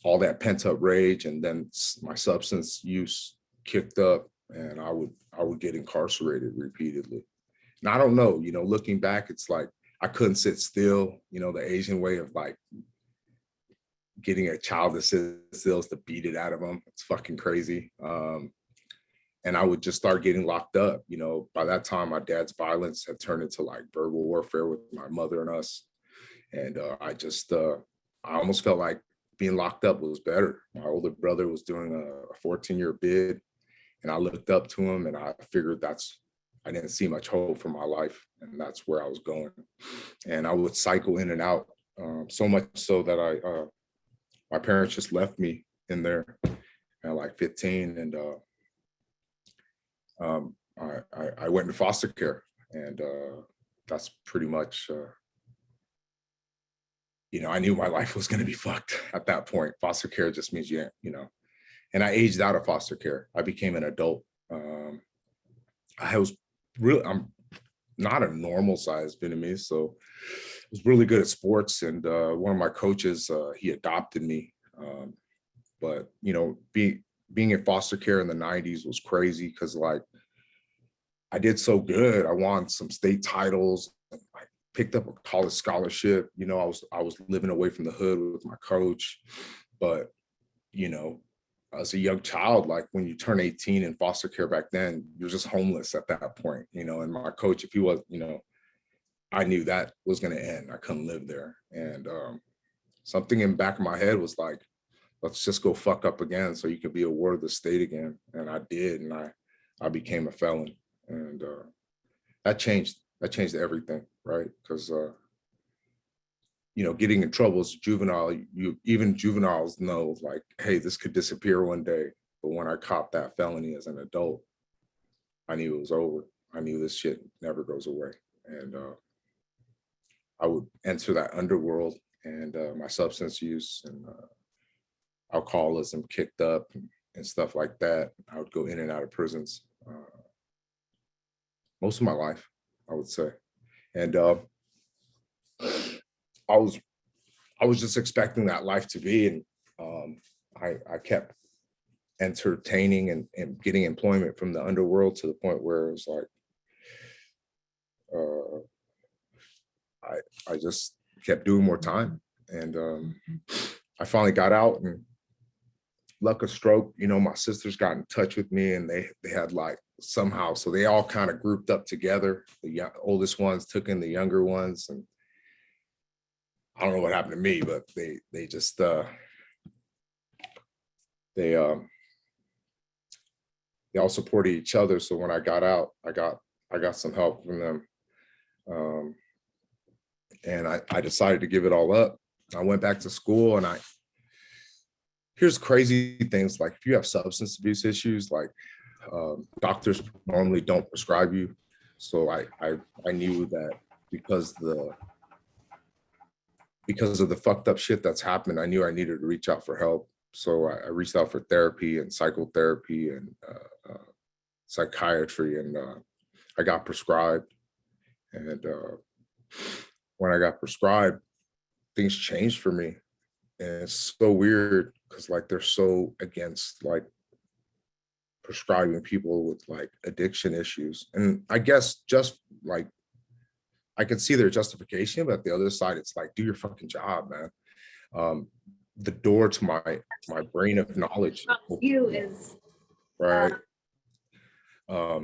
all that pent up rage, and then my substance use kicked up, and I would get incarcerated repeatedly. And I don't know, looking back, it's like I couldn't sit still. The Asian way of like getting a child to sit still is to beat it out of them. It's fucking crazy. And I would just start getting locked up. By that time, my dad's violence had turned into like verbal warfare with my mother and us. And I almost felt like being locked up was better. My older brother was doing a 14-year bid, and I looked up to him, and I figured I didn't see much hope for my life, and that's where I was going. And I would cycle in and out, so much so that my parents just left me in there. at like 15, and I went into foster care, and that's pretty much, you know, I knew my life was going to be fucked at that point. Foster care just means you know, and I aged out of foster care. I became an adult. I was really, I'm not a normal sized Vietnamese, so I was really good at sports. And one of my coaches, he adopted me. But you know, being in foster care in the 90s was crazy because like I did so good. I won some state titles. I picked up a college scholarship. You know, I was living away from the hood with my coach. But you know, as a young child, like when you turn 18 in foster care back then, you're just homeless at that point, you know. And my coach, if he was, you know, I knew that was going to end. I couldn't live there. And something in the back of my head was like, let's just go fuck up again so you can be a ward of the state again. And I did. And I became a felon. And that changed everything, right? Because you know, getting in trouble as a juvenile, even juveniles know like, hey, this could disappear one day. But when I copped that felony as an adult, I knew it was over. I knew this shit never goes away. And I would enter that underworld, and my substance use and alcoholism kicked up and stuff like that. I would go in and out of prisons most of my life, I would say. And I was just expecting that life to be, and I kept entertaining and getting employment from the underworld to the point where it was like, I just kept doing more time. And I finally got out, and luck of stroke, you know, my sisters got in touch with me, and they had like somehow, so they all kind of grouped up together. The oldest ones took in the younger ones, and I don't know what happened to me, but they just they all supported each other. So when I got out, I got some help from them, and I decided to give it all up. I went back to school, and here's crazy things, like if you have substance abuse issues, like doctors normally don't prescribe you. So I knew that because of the fucked up shit that's happened, I knew I needed to reach out for help. So I reached out for therapy and psychotherapy and psychiatry, and I got prescribed. And when I got prescribed, things changed for me. And it's so weird because like they're so against like prescribing people with like addiction issues. And I guess just like I can see their justification, but the other side, it's like, do your fucking job, man. The door to my brain of knowledge you is right. I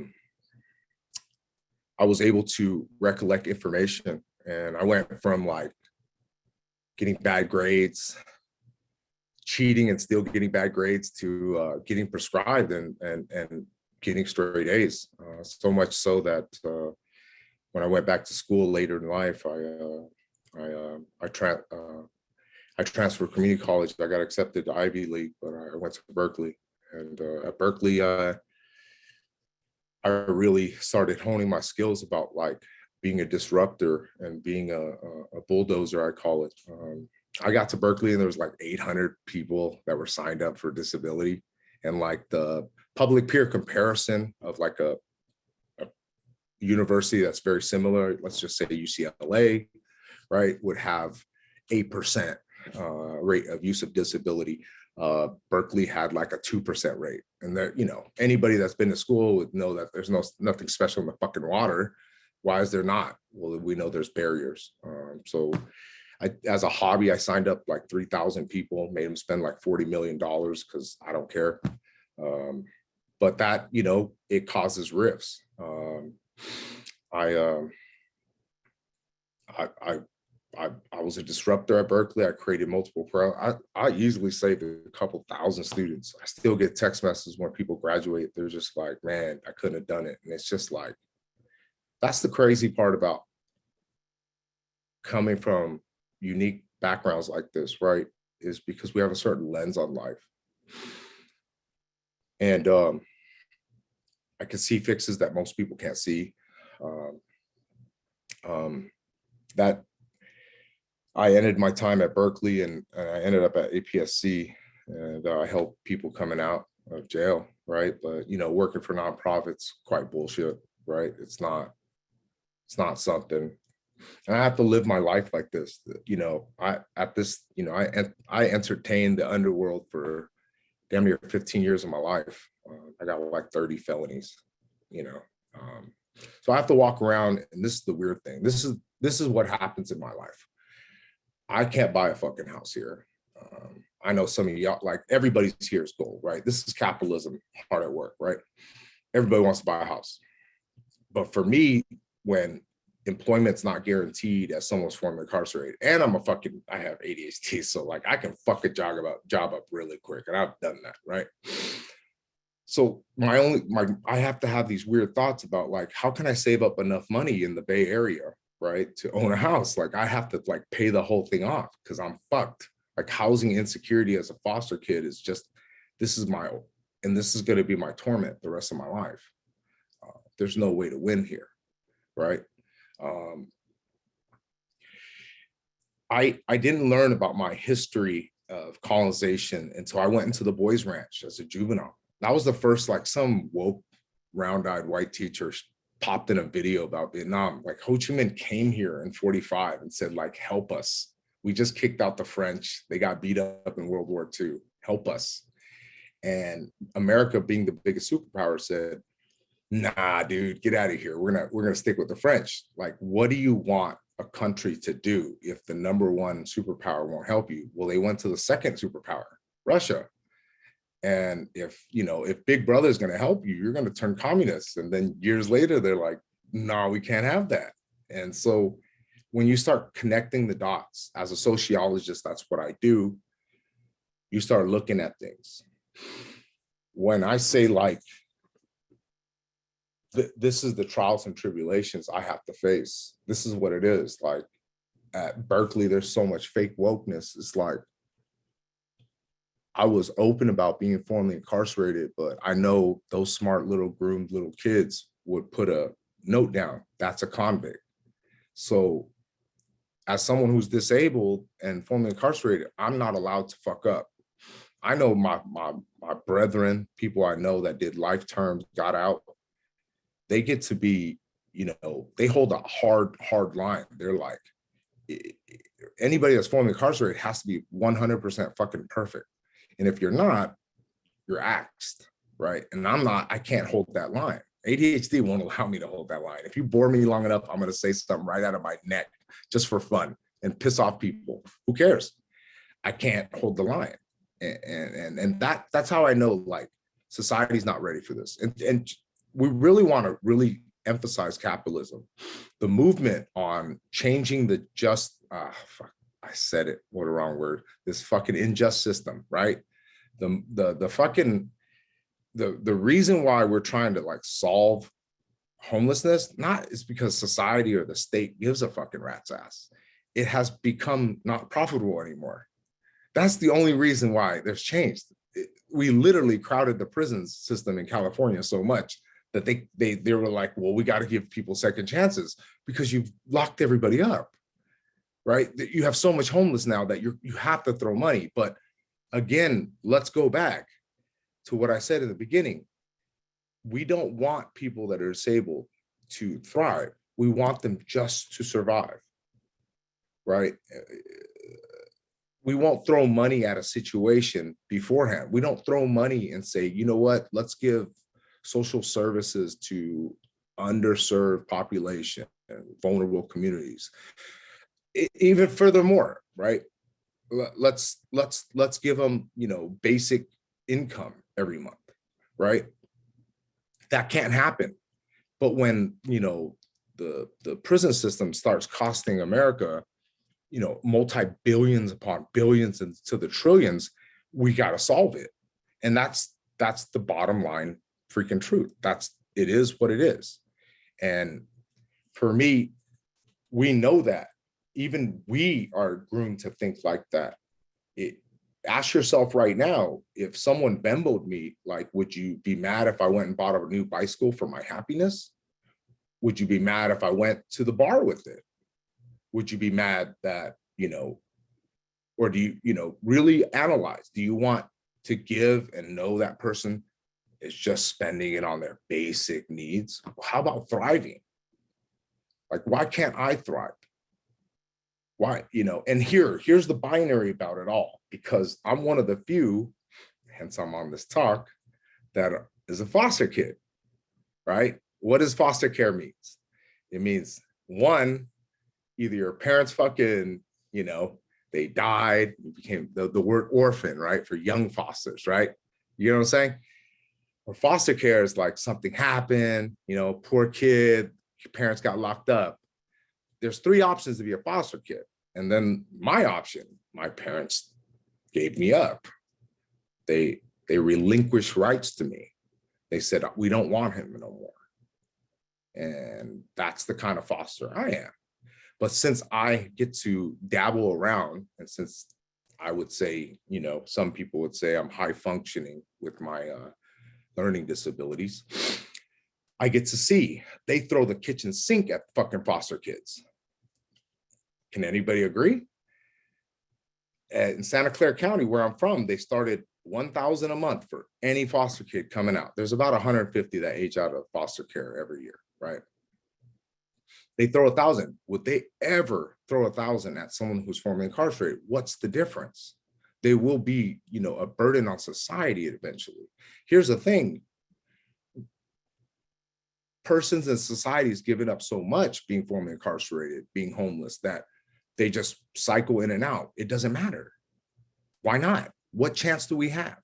was able to recollect information, and I went from like getting bad grades, cheating and still getting bad grades, to getting prescribed and getting straight A's. So much so that when I went back to school later in life, I transferred community college. I got accepted to Ivy League, but I went to Berkeley. And at Berkeley, I really started honing my skills about like being a disruptor and being a bulldozer, I call it. I got to Berkeley, and there was like 800 people that were signed up for disability. And like the public peer comparison of like a university that's very similar, let's just say UCLA, right, would have 8% rate of use of disability. Berkeley had like a 2% rate. And there, you know, anybody that's been to school would know that there's nothing special in the fucking water. Why is there not? Well, we know there's barriers. So as a hobby, I signed up like 3,000 people, made them spend like $40 million because I don't care. But that, you know, it causes rifts. I was a disruptor at Berkeley. I created multiple I easily saved a couple thousand students. I still get text messages when people graduate. They're just like, man, I couldn't have done it. And it's just like, that's the crazy part about coming from unique backgrounds like this, right? Is because we have a certain lens on life. And I can see fixes that most people can't see. That I ended my time at Berkeley and I ended up at APSC, and I help people coming out of jail, right? But working for nonprofits, quite bullshit, right? It's not something. And I have to live my life like this. I entertained the underworld for damn near 15 years of my life. I got like 30 felonies, so I have to walk around, and this is the weird thing. This is what happens in my life. I can't buy a fucking house here. I know some of y'all, like everybody's here is gold, right? This is capitalism hard at work, right? Everybody wants to buy a house. But for me, when employment's not guaranteed as someone's formerly incarcerated, and I have ADHD, so like I can fuck a job up really quick, and I've done that, right? So I have to have these weird thoughts about like, how can I save up enough money in the Bay Area, right, to own a house? Like I have to like pay the whole thing off because I'm fucked. Like housing insecurity as a foster kid is just, this is going to be my torment the rest of my life. There's no way to win here, right? I didn't learn about my history of colonization until I went into the boys' ranch as a juvenile. That was the first, like some woke, round-eyed white teacher popped in a video about Vietnam. Like Ho Chi Minh came here in 45 and said, like, help us. We just kicked out the French. They got beat up in World War II. Help us. And America, being the biggest superpower, said, nah, dude, get out of here. We're gonna stick with the French. Like, what do you want a country to do if the number one superpower won't help you? Well, they went to the second superpower, Russia. And if Big Brother is going to help you, you're going to turn communist. And then years later, they're like, no, we can't have that. And so when you start connecting the dots, as a sociologist, that's what I do, you start looking at things. When I say like, this is the trials and tribulations I have to face. This is what it is. Like at Berkeley, there's so much fake wokeness. It's like, I was open about being formerly incarcerated, but I know those smart little groomed little kids would put a note down. That's a convict. So as someone who's disabled and formerly incarcerated, I'm not allowed to fuck up. I know my brethren, people I know that did life terms, got out, they get to be, they hold a hard line. They're like, anybody that's formerly incarcerated has to be 100% fucking perfect. And if you're not, you're axed, right? And I can't hold that line. ADHD won't allow me to hold that line. If you bore me long enough, I'm going to say something right out of my neck just for fun and piss off people. Who cares? I can't hold the line. And that's how I know like society's not ready for this. And we really want to really emphasize capitalism. The movement on changing the I said it, what a wrong word, this fucking unjust system, right? The reason why we're trying to like solve homelessness, not is because society or the state gives a fucking rat's ass. It has become not profitable anymore. That's the only reason why there's changed. We literally crowded the prison system in California so much that they were like, well, we got to give people second chances because you've locked everybody up. Right? You have so much homeless now that you have to throw money. But again, let's go back to what I said in the beginning. We don't want people that are disabled to thrive. We want them just to survive, right? We won't throw money at a situation beforehand. We don't throw money and say, you know what, let's give social services to underserved population and vulnerable communities. Even furthermore, right? Let's give them, basic income every month, right? That can't happen. But when, the prison system starts costing America, multi-billions upon billions into the trillions, we got to solve it. And that's the bottom line freaking truth. It is what it is. And for me, we know that. Even we are groomed to think like that. ask yourself right now, if someone Venmoed me, like, would you be mad if I went and bought a new bicycle for my happiness? Would you be mad if I went to the bar with it? Would you be mad that, or do you, really analyze? Do you want to give and know that person is just spending it on their basic needs? How about thriving? Like, why can't I thrive? Why, and here's the binary about it all, because I'm one of the few, hence I'm on this talk, that is a foster kid, right? What does foster care means? It means, one, either your parents fucking, they died, you became the word orphan, right? For young fosters, right? You know what I'm saying? Or foster care is like something happened, poor kid, your parents got locked up. There's three options to be a foster kid. And then my option, my parents gave me up. They relinquished rights to me. They said, we don't want him no more. And that's the kind of foster I am. But since I get to dabble around, and since I would say, some people would say I'm high functioning with my learning disabilities, I get to see they throw the kitchen sink at fucking foster kids. Can anybody agree? In Santa Clara County, where I'm from, they started $1,000 a month for any foster kid coming out. There's about 150 that age out of foster care every year, right? They throw 1,000. Would they ever throw 1,000 at someone who's formerly incarcerated? What's the difference? They will be, a burden on society eventually. Here's the thing. Persons and societies given up so much being formerly incarcerated, being homeless, that they just cycle in and out. It doesn't matter. Why not? What chance do we have?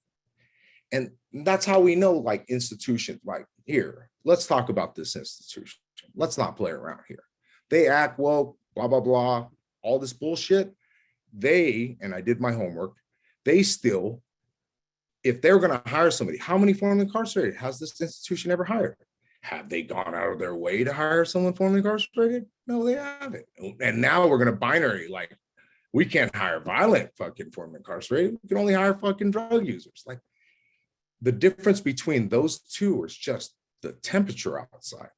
And that's how we know, like, institutions, like, here, let's talk about this institution. Let's not play around here. They act woke, blah, blah, blah, all this bullshit. And I did my homework, they still, if they're going to hire somebody, how many formerly incarcerated has this institution ever hired? Have they gone out of their way to hire someone formerly incarcerated? No, they haven't. And now we're going to binary, like, we can't hire violent fucking formerly incarcerated. We can only hire fucking drug users. Like, the difference between those two is just the temperature outside.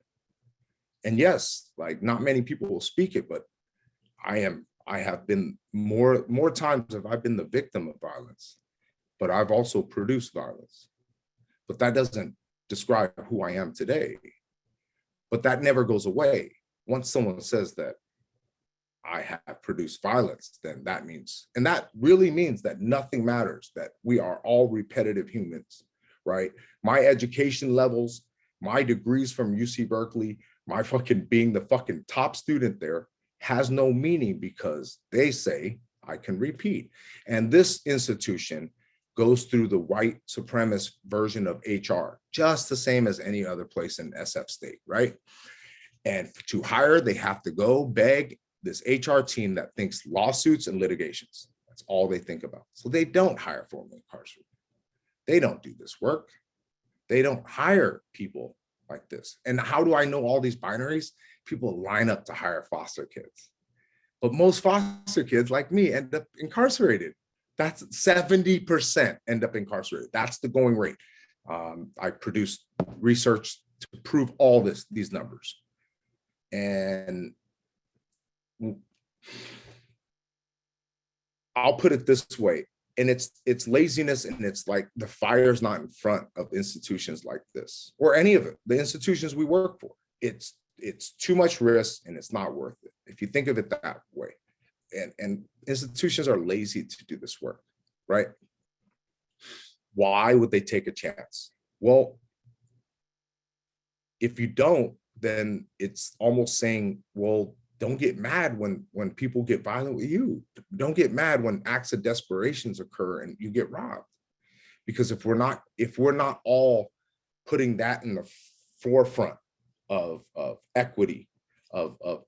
And yes, like, not many people will speak it, but I have been more times have I been the victim of violence, but I've also produced violence. But that doesn't describe who I am today. But that never goes away. Once someone says that I have produced violence, then that means, and that really means that nothing matters, that we are all repetitive humans, right? My education levels, my degrees from UC Berkeley, my fucking being the fucking top student there has no meaning, because they say I can repeat. And this institution goes through the white supremacist version of HR, just the same as any other place in SF state, right? And to hire, they have to go beg this HR team that thinks lawsuits and litigations. That's all they think about. So they don't hire formerly incarcerated. They don't do this work. They don't hire people like this. And how do I know all these binaries? People line up to hire foster kids. But most foster kids, like me, end up incarcerated. That's 70% end up incarcerated. That's the going rate. I produced research to prove all these numbers. And I'll put it this way, and it's laziness, and it's like the fire's not in front of institutions like this, or any of it, the institutions we work for. It's too much risk, and it's not worth it, if you think of it that way. And institutions are lazy to do this work, right? Why would they take a chance? Well, if you don't, then it's almost saying, well, don't get mad when people get violent with you. Don't get mad when acts of desperations occur and you get robbed. Because if we're not all putting that in the forefront of equity, of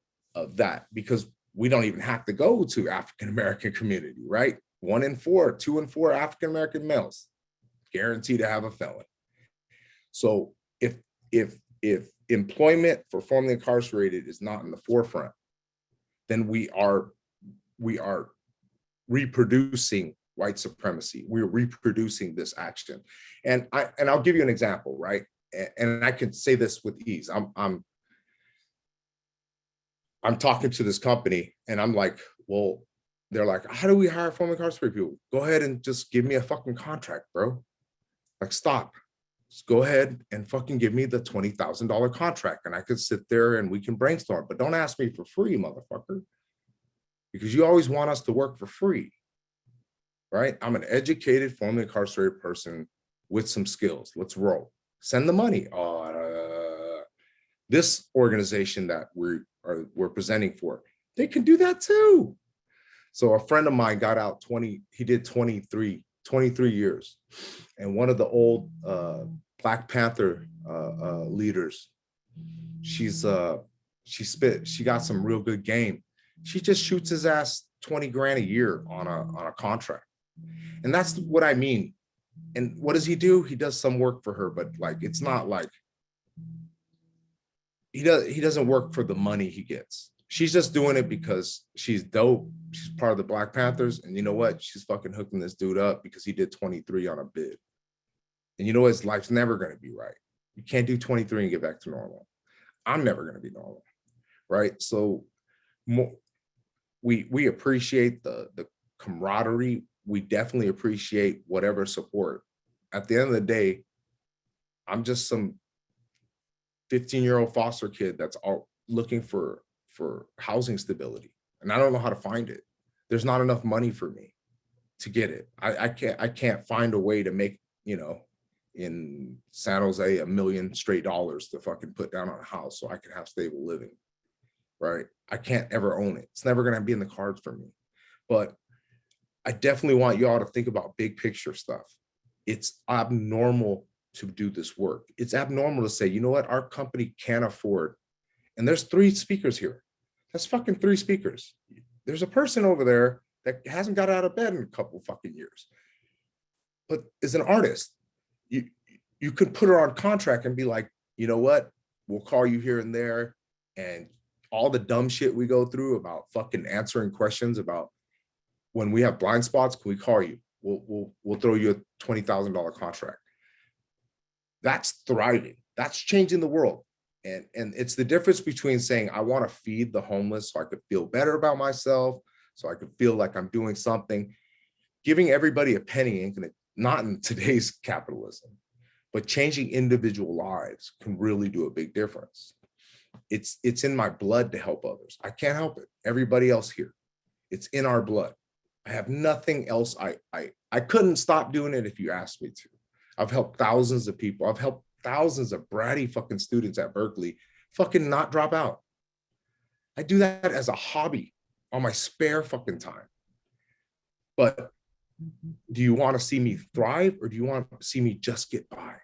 that, because we don't even have to go to African-American community, right? 1 in 4, 2 in 4 African-American males guaranteed to have a felony. So if employment for formerly incarcerated is not in the forefront, then we are reproducing white supremacy. We're reproducing this action. And I'll give you an example, right? And I can say this with ease. I'm talking to this company and I'm like, well, they're like, how do we hire formerly incarcerated people? Go ahead and just give me a fucking contract, bro. Like, stop. Just go ahead and fucking give me the $20,000 contract and I could sit there and we can brainstorm, but don't ask me for free, motherfucker. Because you always want us to work for free, right? I'm an educated, formerly incarcerated person with some skills. Let's roll. Send the money. This organization that we're presenting for, they can do that too. So a friend of mine got out he did 23 years. And one of the old Black Panther leaders, she got some real good game. She just shoots his ass 20 grand a year on a contract. And that's what I mean. And what does he do? He does some work for her, but like, it's not like, he doesn't work for the money he gets. She's just doing it because she's dope. She's part of the Black Panthers. And you know what? She's fucking hooking this dude up because he did 23 on a bid. And you know what? His life's never going to be right. You can't do 23 and get back to normal. I'm never going to be normal, right? So we appreciate the camaraderie. We definitely appreciate whatever support. At the end of the day, I'm just some 15-year-old foster kid that's all looking for housing stability. And I don't know how to find it. There's not enough money for me to get it. I can't find a way to make, in San Jose, $1 million straight dollars to fucking put down on a house so I can have stable living, right? I can't ever own it. It's never going to be in the cards for me. But I definitely want y'all to think about big picture stuff. It's abnormal to do this work. It's abnormal to say, you know what, our company can't afford, and there's 3 speakers here. That's fucking 3 speakers. There's a person over there that hasn't got out of bed in a couple fucking years, but is an artist. You could put her on contract and be like, you know what, we'll call you here and there, and all the dumb shit we go through about fucking answering questions about when we have blind spots, can we call you? We'll throw you a $20,000 contract. That's thriving. That's changing the world. And it's the difference between saying, I want to feed the homeless so I could feel better about myself, so I could feel like I'm doing something. Giving everybody a penny ain't gonna, not in today's capitalism, but changing individual lives can really do a big difference. It's in my blood to help others. I can't help it. Everybody else here, it's in our blood. I have nothing else. I couldn't stop doing it if you asked me to. I've helped thousands of people. I've helped thousands of bratty fucking students at Berkeley fucking not drop out. I do that as a hobby on my spare fucking time. But do you want to see me thrive, or do you want to see me just get by?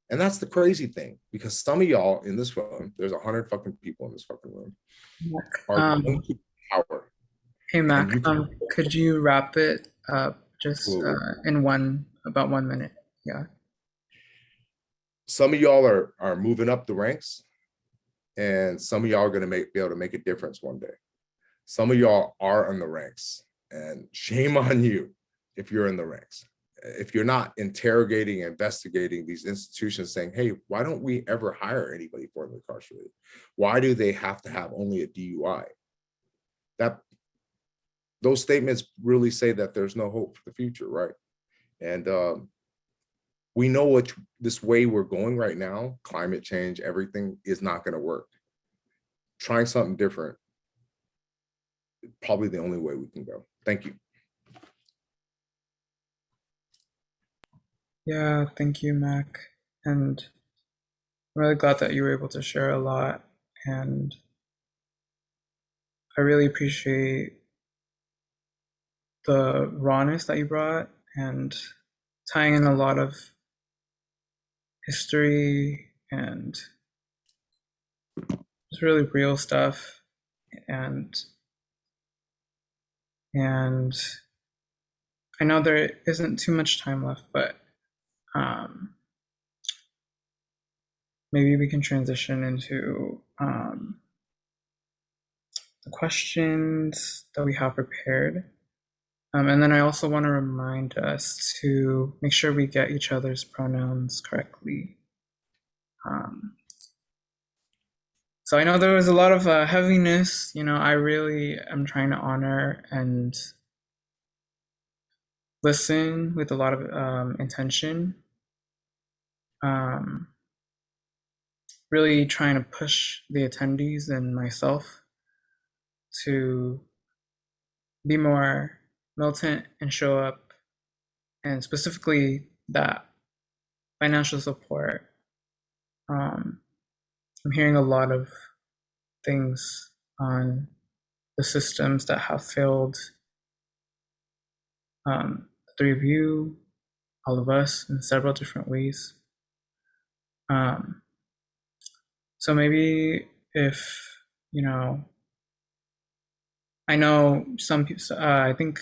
And that's the crazy thing, because some of y'all in this room, there's 100 fucking people in this fucking room, are going to power. Hey, Mac, could you wrap it up just in about 1 minute? Yeah. Some of y'all are moving up the ranks, and some of y'all are going to be able to make a difference one day. Some of y'all are in the ranks, and shame on you if you're in the ranks. If you're not interrogating, investigating these institutions, saying, hey, why don't we ever hire anybody formerly incarcerated? Why do they have to have only a DUI? Those statements really say that there's no hope for the future, right? And we know what this way we're going right now, climate change, everything is not going to work. Trying something different, probably the only way we can go. Thank you. Yeah, thank you, Mac. And I'm really glad that you were able to share a lot. And I really appreciate the rawness that you brought and tying in a lot of history and it's really real stuff. And I know there isn't too much time left, but maybe we can transition into the questions that we have prepared. And then I also want to remind us to make sure we get each other's pronouns correctly. So I know there was a lot of heaviness. I really am trying to honor and listen with a lot of intention. Really trying to push the attendees and myself to be more militant and show up, and specifically that financial support. I'm hearing a lot of things on the systems that have failed the three of you, all of us, in several different ways. So maybe if, I know some people, I think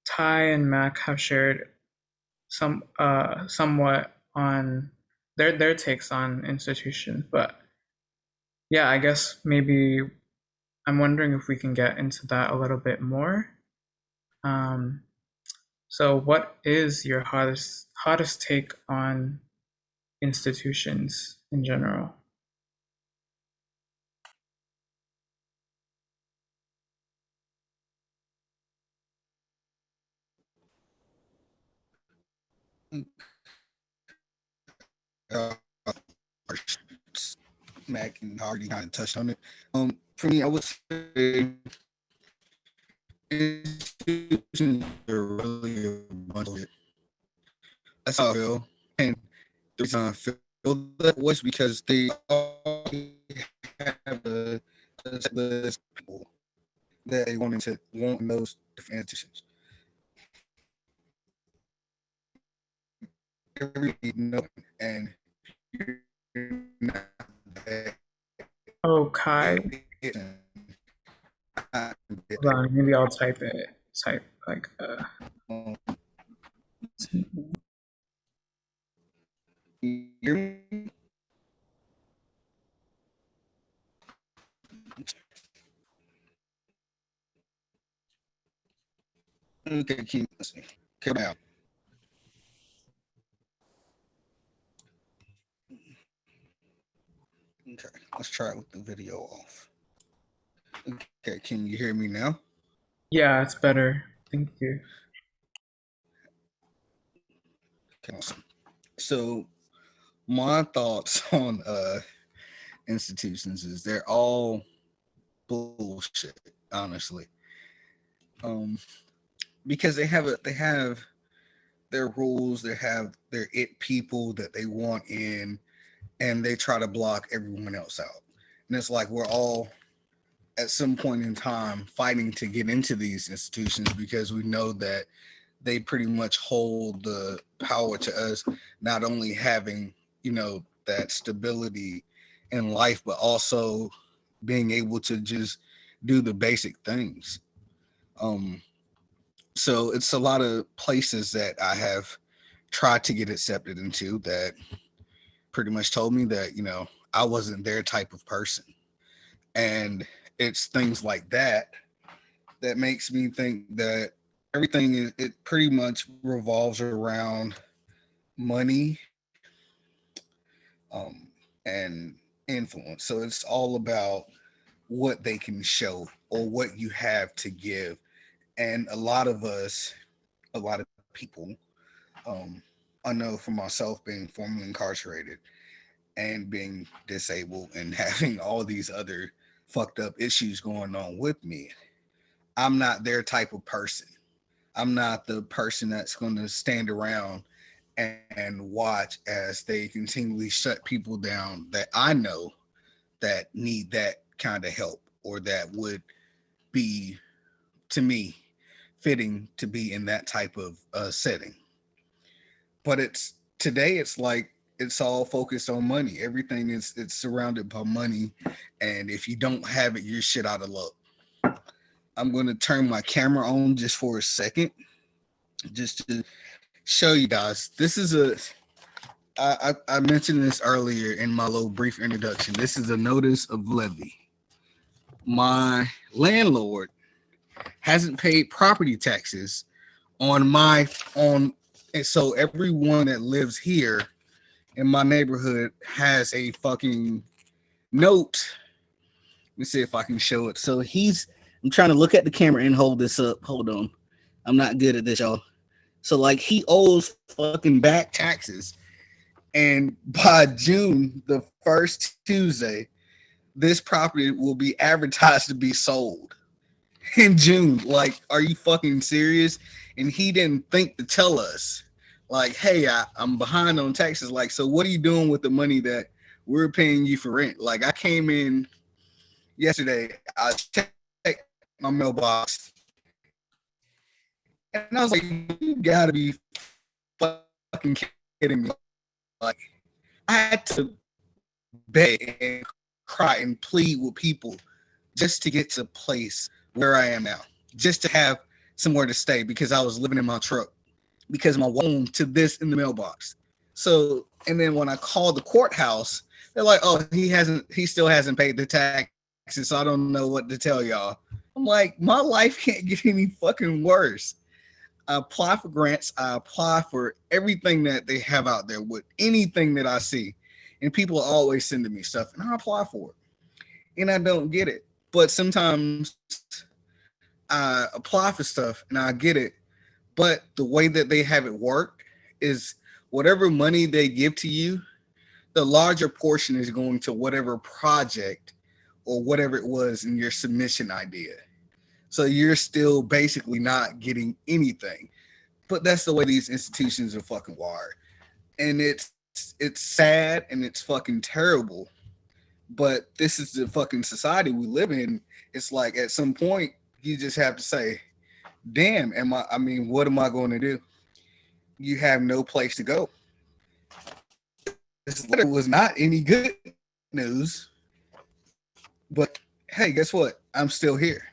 Ty and Mac have shared somewhat on their takes on institutions, but yeah, I guess maybe I'm wondering if we can get into that a little bit more. So what is your hottest take on institutions in general? Mac and already kind of touched on it. For me, I would say institutions are really a bunch of it. That's how I feel. And the reason I feel that was because they all have a list of people that they want in those different institutions. And you're not that. Oh, Kai. Hold on, maybe I'll type it. Type like Okay, keep listening. Okay, now. Okay, let's try it with the video off. Okay, can you hear me now? Yeah, it's better. Thank you. Okay, awesome. So my thoughts on institutions is they're all bullshit, honestly. Because they have their rules, they have their it people that they want in, and they try to block everyone else out. And it's like we're all at some point in time fighting to get into these institutions because we know that they pretty much hold the power to us, not only having, that stability in life, but also being able to just do the basic things. So it's a lot of places that I have tried to get accepted into that pretty much told me that, I wasn't their type of person. And it's things like that that makes me think that everything it pretty much revolves around money and influence. So it's all about what they can show or what you have to give. And a lot of people, I know for myself being formerly incarcerated and being disabled and having all these other fucked up issues going on with me, I'm not their type of person. I'm not the person that's going to stand around and watch as they continually shut people down that I know that need that kind of help or that would be, to me, fitting to be in that type of setting. But it's like it's all focused on money. Everything it's surrounded by money, and if you don't have it, you're shit out of luck. I'm going to turn my camera on just for a second, just to show you guys. This is I mentioned this earlier in my little brief introduction. This is a notice of levy. My landlord hasn't paid property taxes on and so everyone that lives here in my neighborhood has a fucking note. Let me see if I can show it. So I'm trying to look at the camera and hold this up. Hold on. I'm not good at this, y'all. So like he owes fucking back taxes. And by June, the first Tuesday, this property will be advertised to be sold in June. Like, are you fucking serious? And he didn't think to tell us, like, hey, I'm behind on taxes. Like, so what are you doing with the money that we're paying you for rent? Like, I came in yesterday, I checked my mailbox, and I was like, you gotta be fucking kidding me. Like, I had to beg and cry and plead with people just to get to a place where I am now, just to have somewhere to stay, because I was living in my truck because my home to this in the mailbox. So, and then when I called the courthouse, they're like, oh, he still hasn't paid the taxes, so I don't know what to tell y'all. I'm like, my life can't get any fucking worse. I apply for grants. I apply for everything that they have out there with anything that I see. And people are always sending me stuff, and I apply for it. And I don't get it. But sometimes I apply for stuff and I get it. But the way that they have it work is whatever money they give to you, the larger portion is going to whatever project or whatever it was in your submission idea. So you're still basically not getting anything. But that's the way these institutions are fucking wired. And it's sad and it's fucking terrible. But this is the fucking society we live in. It's like at some point you just have to say, damn, what am I going to do? You have no place to go. This letter was not any good news. But hey, guess what? I'm still here.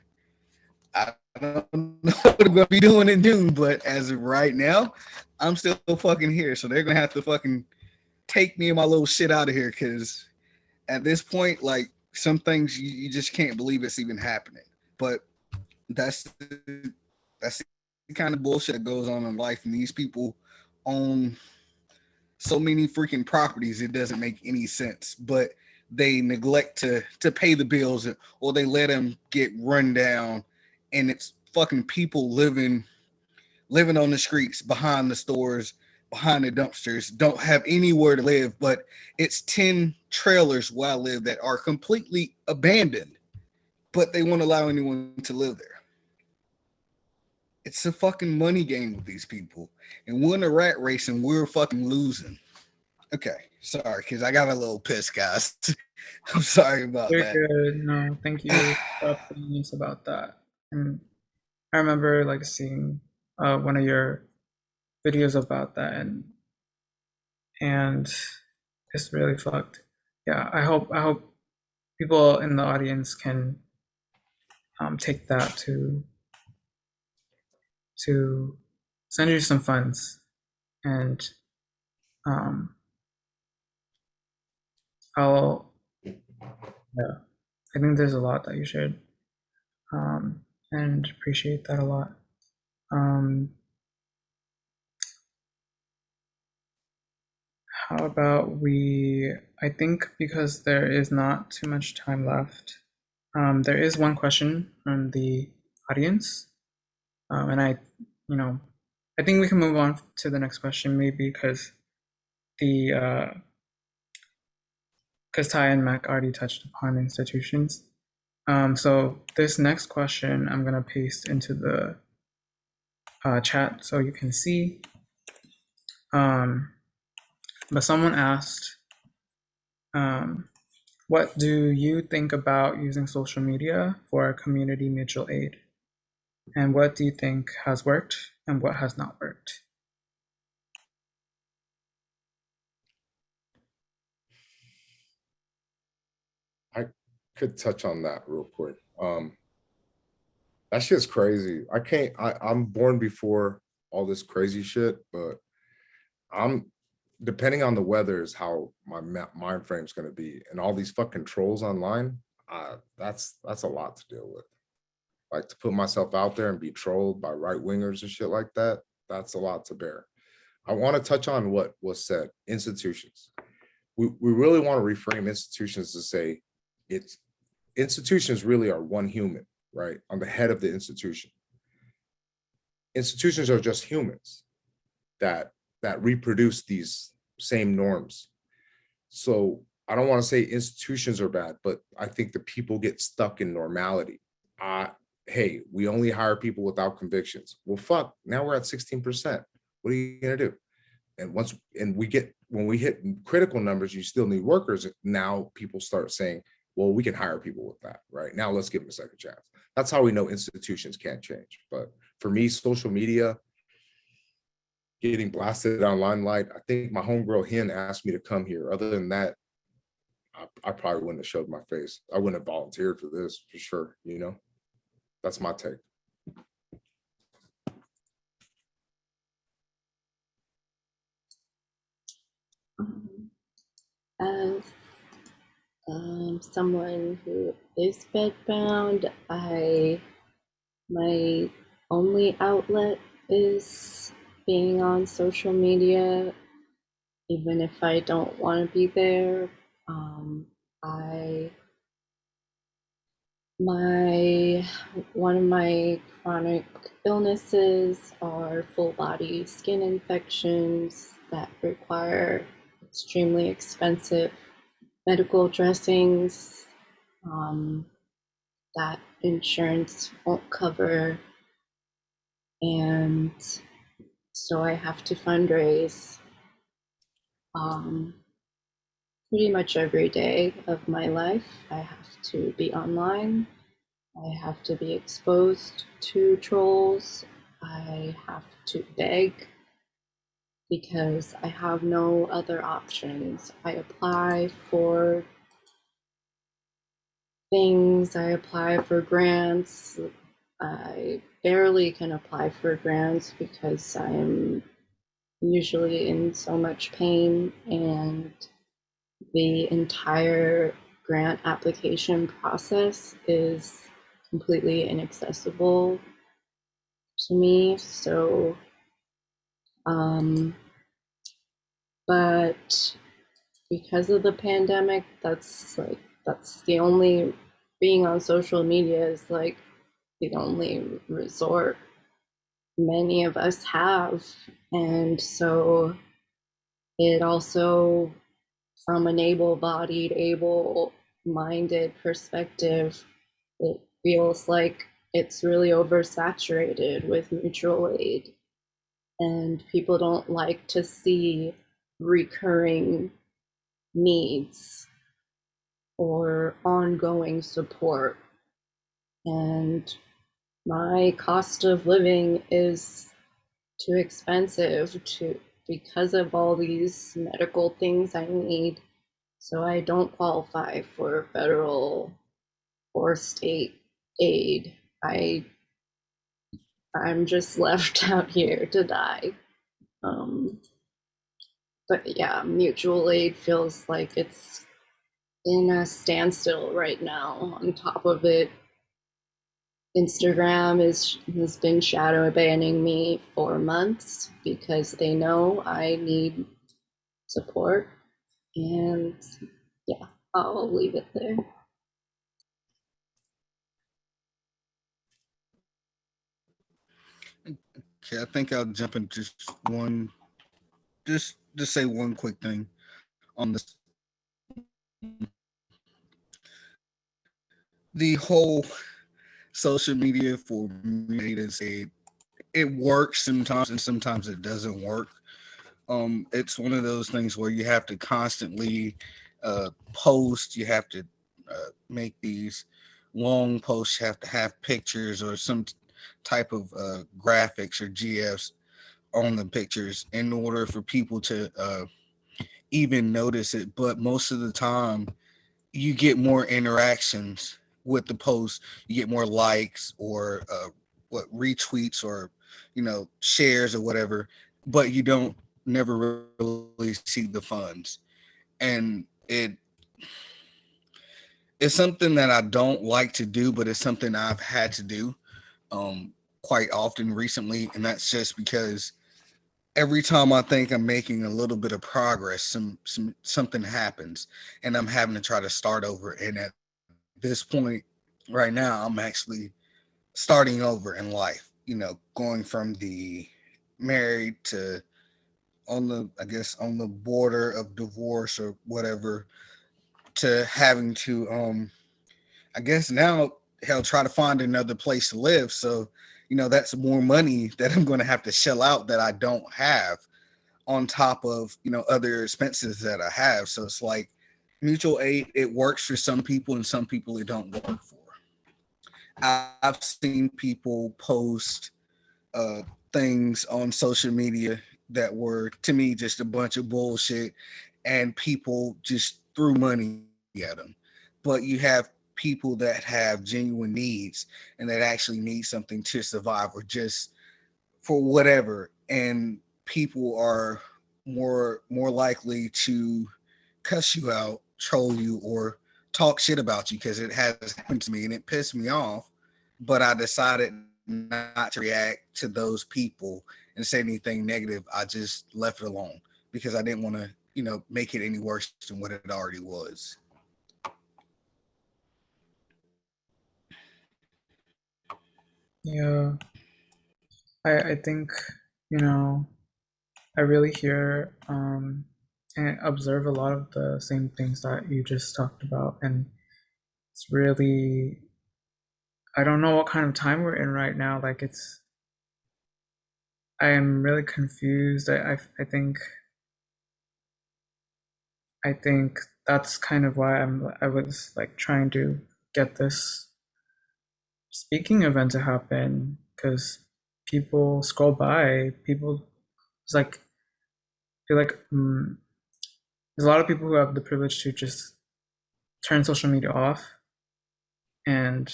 I don't know what I'm gonna be doing in June, but as of right now, I'm still fucking here. So they're gonna have to fucking take me and my little shit out of here, because at this point, like, some things you just can't believe it's even happening. But that's the kind of bullshit that goes on in life, and these people own so many freaking properties it doesn't make any sense. But they neglect to pay the bills, or they let them get run down. And it's fucking people living on the streets, behind the stores, behind the dumpsters, don't have anywhere to live. But it's 10 trailers where I live that are completely abandoned, but they won't allow anyone to live there. It's a fucking money game with these people. And we're in a rat race and we're fucking losing. Okay, sorry, because I got a little pissed, guys. I'm sorry about You're that. good. No, thank you for updating us about that. And I remember like seeing one of your videos about that, and it's really fucked. Yeah, I hope people in the audience can take that to send you some funds, and I think there's a lot that you should, and appreciate that a lot. How about I think because there is not too much time left, there is one question from the audience, and I think we can move on to the next question, maybe because Ty and Mac already touched upon institutions. So this next question I'm gonna paste into the chat so you can see. But someone asked, what do you think about using social media for community mutual aid? And what do you think has worked and what has not worked? I could touch on that real quick. That shit's crazy. I'm born before all this crazy shit, but depending on the weather is how my mind frame's going to be. And all these fucking trolls online, that's a lot to deal with. Like to put myself out there and be trolled by right wingers and shit like that, that's a lot to bear. I want to touch on what was said, institutions. We really want to reframe institutions to say it's institutions really are one human, right? On the head of the institution. Institutions are just humans that reproduce these same norms. So I don't want to say institutions are bad, but I think the people get stuck in normality. Hey, we only hire people without convictions. Well, fuck, now we're at 16%. What are you gonna do? And when we hit critical numbers, you still need workers. Now people start saying, well, we can hire people with that, right? Now let's give them a second chance. That's how we know institutions can't change. But for me, social media, getting blasted on limelight, I think my homegirl Hen asked me to come here. Other than that, I probably wouldn't have showed my face. I wouldn't have volunteered for this for sure, you know? That's my take. As someone who is bedbound, my only outlet is being on social media, even if I don't want to be there. One of my chronic illnesses are full body skin infections that require extremely expensive medical dressings that insurance won't cover. And so I have to fundraise pretty much every day of my life. I have to be online. I have to be exposed to trolls. I have to beg because I have no other options. I apply for things, I apply for grants. I barely can apply for grants because I'm usually in so much pain, and the entire grant application process is completely inaccessible to me. So, but because of the pandemic, that's the only, being on social media is like the only resort many of us have. And so it also, from an able-bodied, able-minded perspective, it feels like it's really oversaturated with mutual aid, and people don't like to see recurring needs or ongoing support. And my cost of living is too expensive because of all these medical things I need. So I don't qualify for federal or state aid. I'm just left out here to die. But yeah, mutual aid feels like it's in a standstill right now. On top of it, Instagram has been shadow banning me for months because they know I need support. And yeah, I'll leave it there. Okay, I think I'll jump into just say one quick thing on this. The whole social media for me to say it works sometimes and sometimes it doesn't work. It's one of those things where you have to constantly post. You have to make these long posts. You have to have pictures or some type of graphics or GFs on the pictures in order for people to even notice it. But most of the time, you get more interactions with the post. You get more likes or what retweets or shares or whatever, but you don't never really see the funds. And it's something that I don't like to do, but it's something I've had to do quite often recently, and that's just because every time I think I'm making a little bit of progress, something happens, and I'm having to try to start over. And at this point, right now, I'm actually starting over in life. Going from the married to on the, I guess, on the border of divorce or whatever, to having to I guess now, hell, try to find another place to live. So, that's more money that I'm going to have to shell out that I don't have, on top of, other expenses that I have. So it's like mutual aid, it works for some people and some people it don't work for. I've seen people post uh, things on social media that were, to me, just a bunch of bullshit, and people just threw money at them. But you have people that have genuine needs and that actually need something to survive, or just for whatever, and people are more likely to cuss you out, troll you, or talk shit about you, because it has happened to me and it pissed me off. But I decided not to react to those people and say anything negative. I just left it alone because I didn't want to, make it any worse than what it already was. Yeah, I think, you know, I really hear and observe a lot of the same things that you just talked about. And it's really, I don't know what kind of time we're in right now. Like, I am really confused. I think that's kind of why I was like trying to get this speaking event to happen, because people scroll by, people, it's like, I feel like there's a lot of people who have the privilege to just turn social media off, and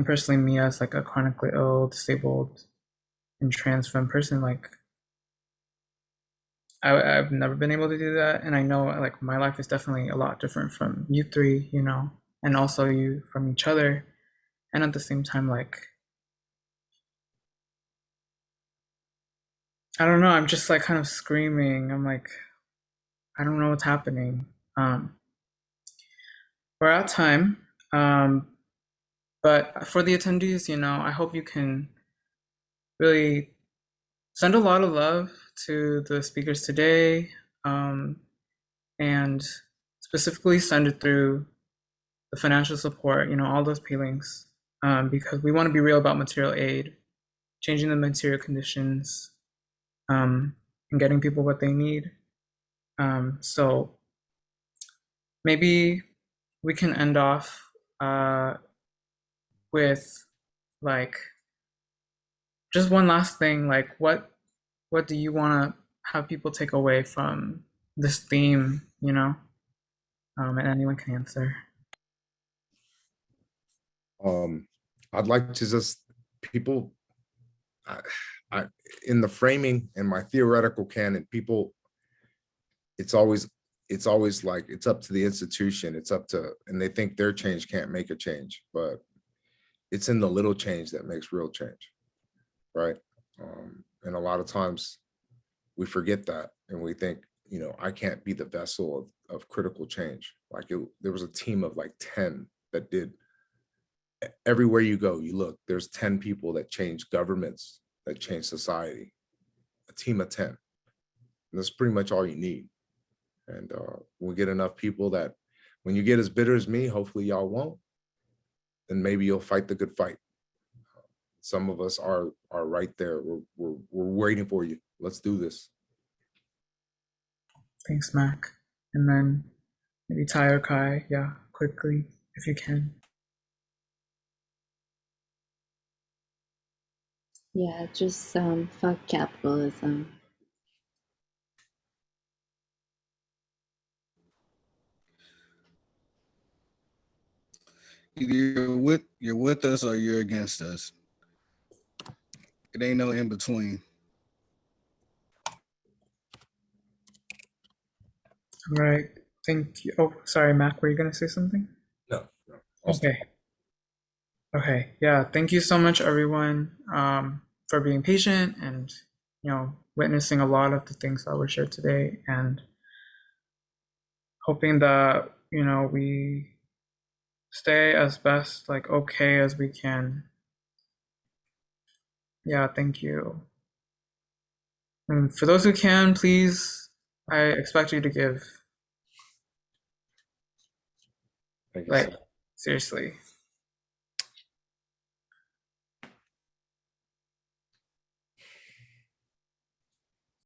personally, me as like a chronically ill, disabled, and trans femme person, like I've never been able to do that, and I know like my life is definitely a lot different from you three, and also you from each other, and at the same time, like I don't know, I'm just like kind of screaming. I'm like, I don't know what's happening. We're out of time, but for the attendees, I hope you can really send a lot of love to the speakers today, and specifically send it through the financial support, all those pay links, because we want to be real about material aid, changing the material conditions, and getting people what they need. So maybe we can end off with like just one last thing. Like, what do you want to have people take away from this theme? And anyone can answer. I'd like to just people I in the framing and my theoretical canon, people, it's always like it's up to the institution, it's up to, and they think their change can't make a change, but it's in the little change that makes real change, right? And a lot of times we forget that, and we think, I can't be the vessel of critical change. Like there was a team of like 10 that did. Everywhere you go, you look, there's 10 people that change governments, that change society, a team of 10. And that's pretty much all you need. And we'll get enough people that when you get as bitter as me, hopefully y'all won't, then maybe you'll fight the good fight. Some of us are right there. We're waiting for you. Let's do this. Thanks, Mac. And then maybe Ty or Kai, yeah, quickly, if you can. Yeah, just fuck capitalism. Either you're with us or you're against us. It ain't no in between. All right. Thank you. Oh, sorry, Mac, were you gonna say something? No, I'll stop. Okay. Okay. Yeah. Thank you so much, everyone, for being patient and, witnessing a lot of the things that were shared today, and hoping that, we stay as best okay as we can. Yeah. Thank you. And for those who can, please, I expect you to give. Thank you. Seriously.